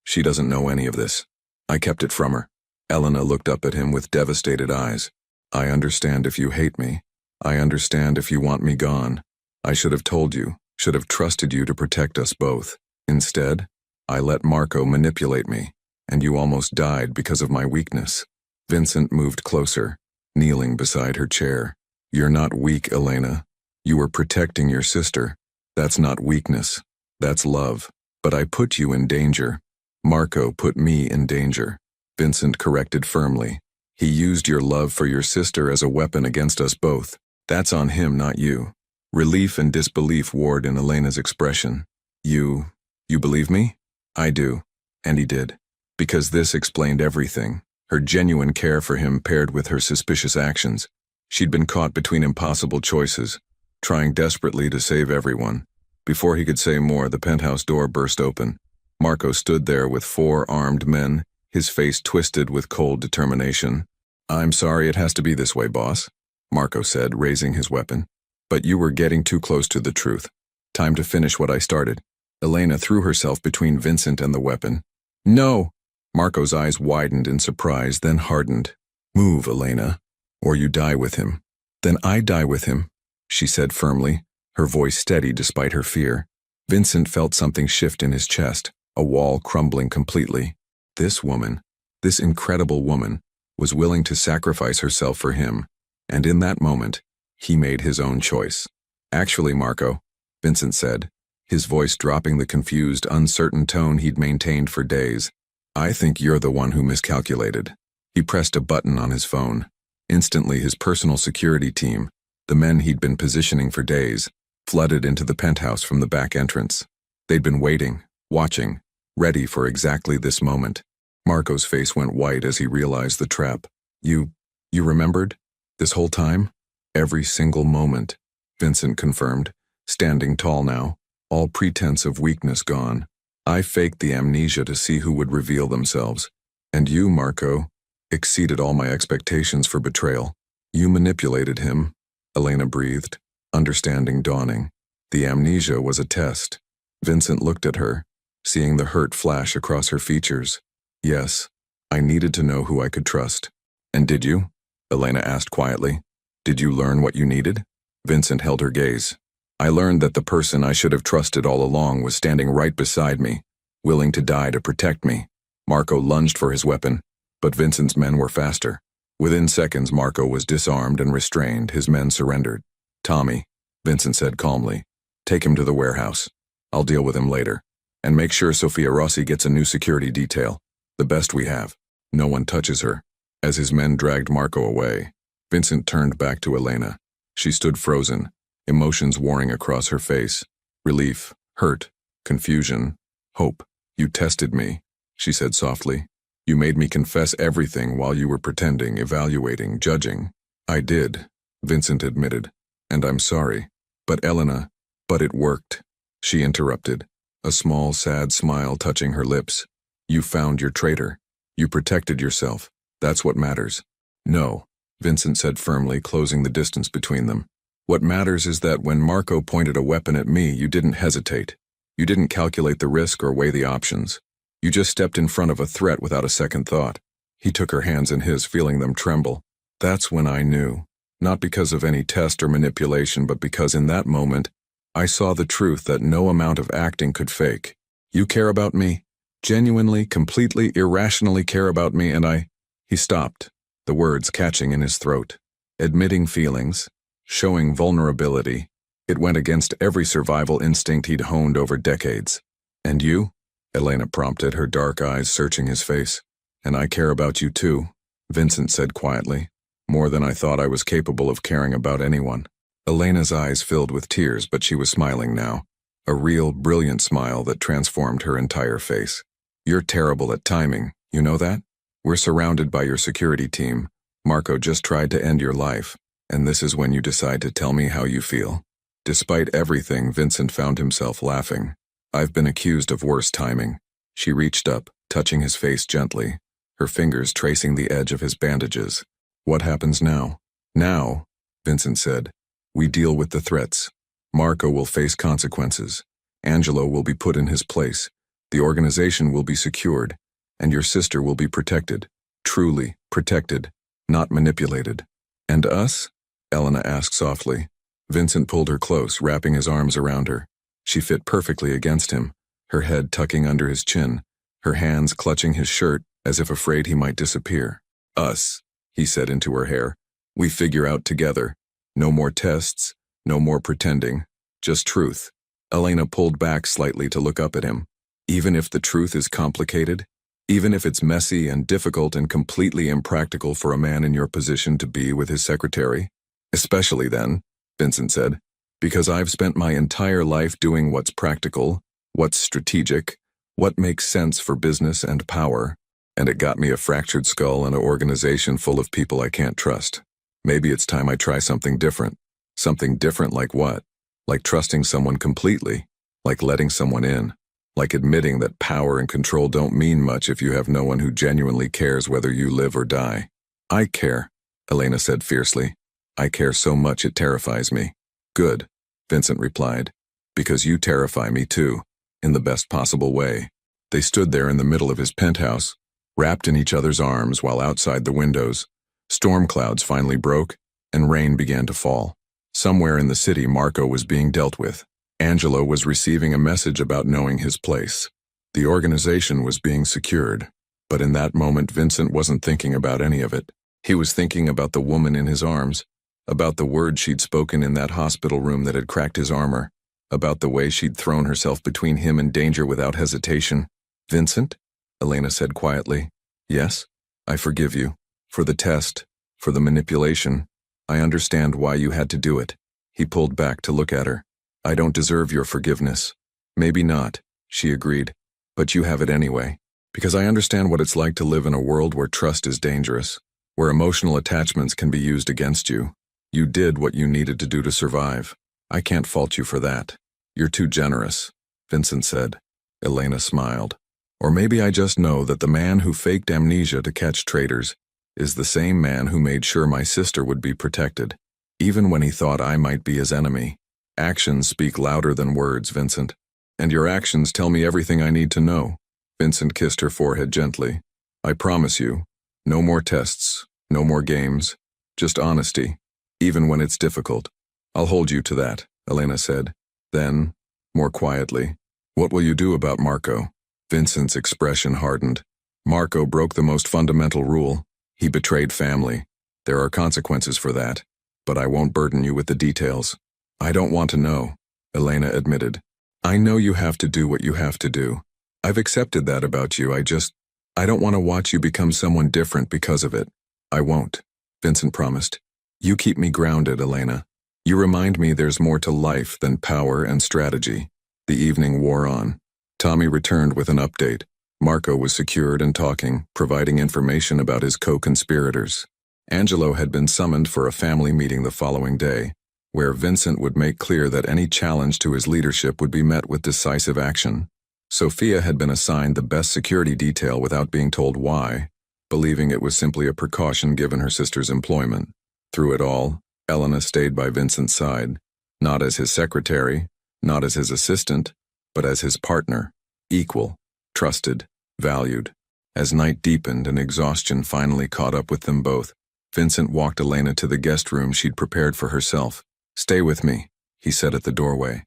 She doesn't know any of this. I kept it from her." Elena looked up at him with devastated eyes. "I understand if you hate me. I understand if you want me gone. I should have told you, should have trusted you to protect us both. Instead, I let Marco manipulate me, and you almost died because of my weakness." Vincent moved closer, kneeling beside her chair. "You're not weak, Elena. You were protecting your sister. That's not weakness. That's love. But I put you in danger. Marco put me in danger," Vincent corrected firmly. "He used your love for your sister as a weapon against us both. That's on him, not you." Relief and disbelief warred in Elena's expression. You believe me?" "I do." And he did. Because this explained everything. Her genuine care for him paired with her suspicious actions. She'd been caught between impossible choices, trying desperately to save everyone. Before he could say more, the penthouse door burst open. Marco stood there with 4 armed men, his face twisted with cold determination. "I'm sorry it has to be this way, boss," Marco said, raising his weapon. "But you were getting too close to the truth. Time to finish what I started." Elena threw herself between Vincent and the weapon. "No!" Marco's eyes widened in surprise, then hardened. "Move, Elena, or you die with him." "Then I die with him," she said firmly, her voice steady despite her fear. Vincent felt something shift in his chest, a wall crumbling completely. This woman, this incredible woman, was willing to sacrifice herself for him, and in that moment, he made his own choice. "Actually, Marco," Vincent said, his voice dropping the confused, uncertain tone he'd maintained for days, "I think you're the one who miscalculated." He pressed a button on his phone. Instantly, his personal security team, the men he'd been positioning for days, flooded into the penthouse from the back entrance. They'd been waiting, watching, ready for exactly this moment. Marco's face went white as he realized the trap. You remembered? This whole time?" "Every single moment," Vincent confirmed, standing tall now, all pretense of weakness gone. "I faked the amnesia to see who would reveal themselves. And you, Marco, exceeded all my expectations for betrayal. You manipulated him," Elena breathed, understanding dawning. The amnesia was a test. Vincent looked at her, seeing the hurt flash across her features. "Yes, I needed to know who I could trust. And did you? Elena asked quietly. Did you learn what you needed? Vincent held her gaze. I learned that the person I should have trusted all along was standing right beside me, willing to die to protect me. Marco lunged for his weapon, but Vincent's men were faster. Within seconds, Marco was disarmed and restrained. His men surrendered. Tommy, Vincent said calmly, take him to the warehouse. I'll deal with him later. And make sure Sofia Rossi gets a new security detail. The best we have. No one touches her. As his men dragged Marco away, Vincent turned back to Elena. She stood frozen, emotions warring across her face. Relief, hurt, confusion, hope. You tested me, she said softly. You made me confess everything while you were pretending, evaluating, judging. I did, Vincent admitted. And I'm sorry. But Elena, but it worked. She interrupted, a small, sad smile touching her lips. You found your traitor. You protected yourself. That's what matters. No, Vincent said firmly, closing the distance between them. What matters is that when Marco pointed a weapon at me, you didn't hesitate. You didn't calculate the risk or weigh the options. You just stepped in front of a threat without a second thought. He took her hands in his, feeling them tremble. That's when I knew. Not because of any test or manipulation, but because in that moment, I saw the truth that no amount of acting could fake. You care about me? Genuinely, completely, irrationally care about me, and I... He stopped, the words catching in his throat. Admitting feelings, showing vulnerability. It went against every survival instinct he'd honed over decades. And you? Elena prompted, her dark eyes searching his face. And I care about you too, Vincent said quietly. More than I thought I was capable of caring about anyone. Elena's eyes filled with tears, but she was smiling now. A real, brilliant smile that transformed her entire face. You're terrible at timing, you know that? We're surrounded by your security team. Marco just tried to end your life, and this is when you decide to tell me how you feel. Despite everything, Vincent found himself laughing. I've been accused of worse timing. She reached up, touching his face gently, her fingers tracing the edge of his bandages. What happens now? Now, Vincent said, we deal with the threats. Marco will face consequences. Angelo will be put in his place. The organization will be secured, and your sister will be protected. Truly protected, not manipulated. And us? Elena asked softly. Vincent pulled her close, wrapping his arms around her. She fit perfectly against him, her head tucking under his chin, her hands clutching his shirt as if afraid he might disappear. Us, he said into her hair. We figure out together. No more tests, no more pretending, just truth. Elena pulled back slightly to look up at him. Even if the truth is complicated, even if it's messy and difficult and completely impractical for a man in your position to be with his secretary? Especially then, Vincent said, because I've spent my entire life doing what's practical, what's strategic, what makes sense for business and power, and it got me a fractured skull and an organization full of people I can't trust. Maybe it's time I try something different. Something different like what? Like trusting someone completely, like letting someone in. Like admitting that power and control don't mean much if you have no one who genuinely cares whether you live or die. I care, Elena said fiercely. I care so much it terrifies me. Good, Vincent replied. Because you terrify me too, in the best possible way. They stood there in the middle of his penthouse, wrapped in each other's arms while outside the windows, storm clouds finally broke and rain began to fall. Somewhere in the city, Marco was being dealt with. Angelo was receiving a message about knowing his place. The organization was being secured, but in that moment Vincent wasn't thinking about any of it. He was thinking about the woman in his arms, about the words she'd spoken in that hospital room that had cracked his armor, about the way she'd thrown herself between him and danger without hesitation. Vincent? Elena said quietly. Yes, I forgive you. For the test, for the manipulation. I understand why you had to do it. He pulled back to look at her. I don't deserve your forgiveness. Maybe not, she agreed, but you have it anyway. Because I understand what it's like to live in a world where trust is dangerous, where emotional attachments can be used against you. You did what you needed to do to survive. I can't fault you for that. You're too generous, Vincent said. Elena smiled. Or maybe I just know that the man who faked amnesia to catch traitors is the same man who made sure my sister would be protected, even when he thought I might be his enemy. Actions speak louder than words, Vincent. And your actions tell me everything I need to know. Vincent kissed her forehead gently. I promise you, no more tests, no more games, just honesty, even when it's difficult. I'll hold you to that, Elena said. Then, more quietly, what will you do about Marco? Vincent's expression hardened. Marco broke the most fundamental rule. He betrayed family. There are consequences for that, but I won't burden you with the details. I don't want to know, Elena admitted. I know you have to do what you have to do. I've accepted that about you. I don't want to watch you become someone different because of it. I won't, Vincent promised. You keep me grounded, Elena. You remind me there's more to life than power and strategy. The evening wore on. Tommy returned with an update. Marco was secured and talking, providing information about his co-conspirators. Angelo had been summoned for a family meeting the following day, where Vincent would make clear that any challenge to his leadership would be met with decisive action. Sophia had been assigned the best security detail without being told why, believing it was simply a precaution given her sister's employment. Through it all, Elena stayed by Vincent's side, not as his secretary, not as his assistant, but as his partner, equal, trusted, valued. As night deepened and exhaustion finally caught up with them both, Vincent walked Elena to the guest room she'd prepared for herself. Stay with me, he said at the doorway.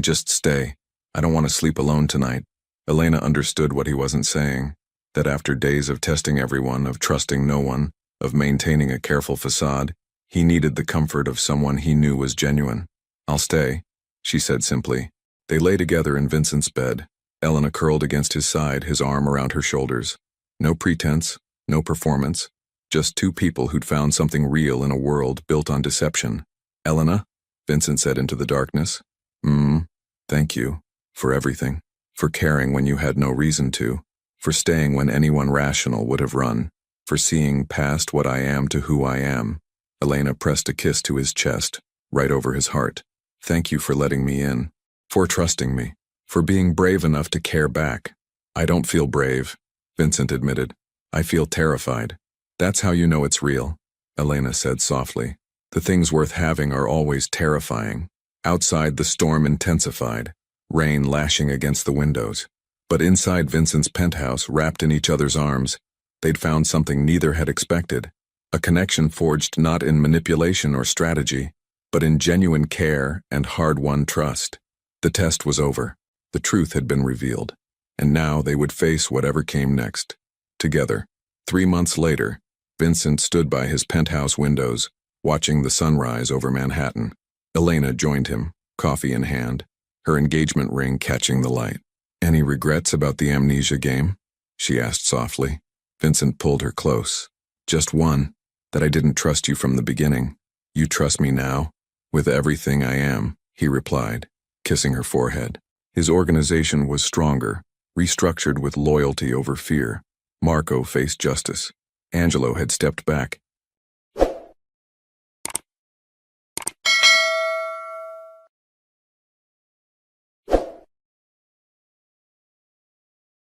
Just stay. I don't want to sleep alone tonight. Elena understood what he wasn't saying, that after days of testing everyone, of trusting no one, of maintaining a careful facade, he needed the comfort of someone he knew was genuine. I'll stay, she said simply. They lay together in Vincent's bed, Elena curled against his side, his arm around her shoulders. No pretense, no performance, just two people who'd found something real in a world built on deception. Elena, Vincent said into the darkness. Thank you. For everything. For caring when you had no reason to. For staying when anyone rational would have run. For seeing past what I am to who I am. Elena pressed a kiss to his chest, right over his heart. Thank you for letting me in. For trusting me. For being brave enough to care back. I don't feel brave, Vincent admitted. I feel terrified. That's how you know it's real, Elena said softly. The things worth having are always terrifying. Outside, the storm intensified, rain lashing against the windows. But inside Vincent's penthouse, wrapped in each other's arms, they'd found something neither had expected. A connection forged not in manipulation or strategy, but in genuine care and hard-won trust. The test was over. The truth had been revealed. And now they would face whatever came next. Together. 3 months later, Vincent stood by his penthouse windows, watching the sunrise over Manhattan. Elena joined him, coffee in hand, her engagement ring catching the light. Any regrets about the Amnesia game? She asked softly. Vincent pulled her close. Just one, that I didn't trust you from the beginning. You trust me now? With everything I am, he replied, kissing her forehead. His organization was stronger, restructured with loyalty over fear. Marco faced justice. Angelo had stepped back,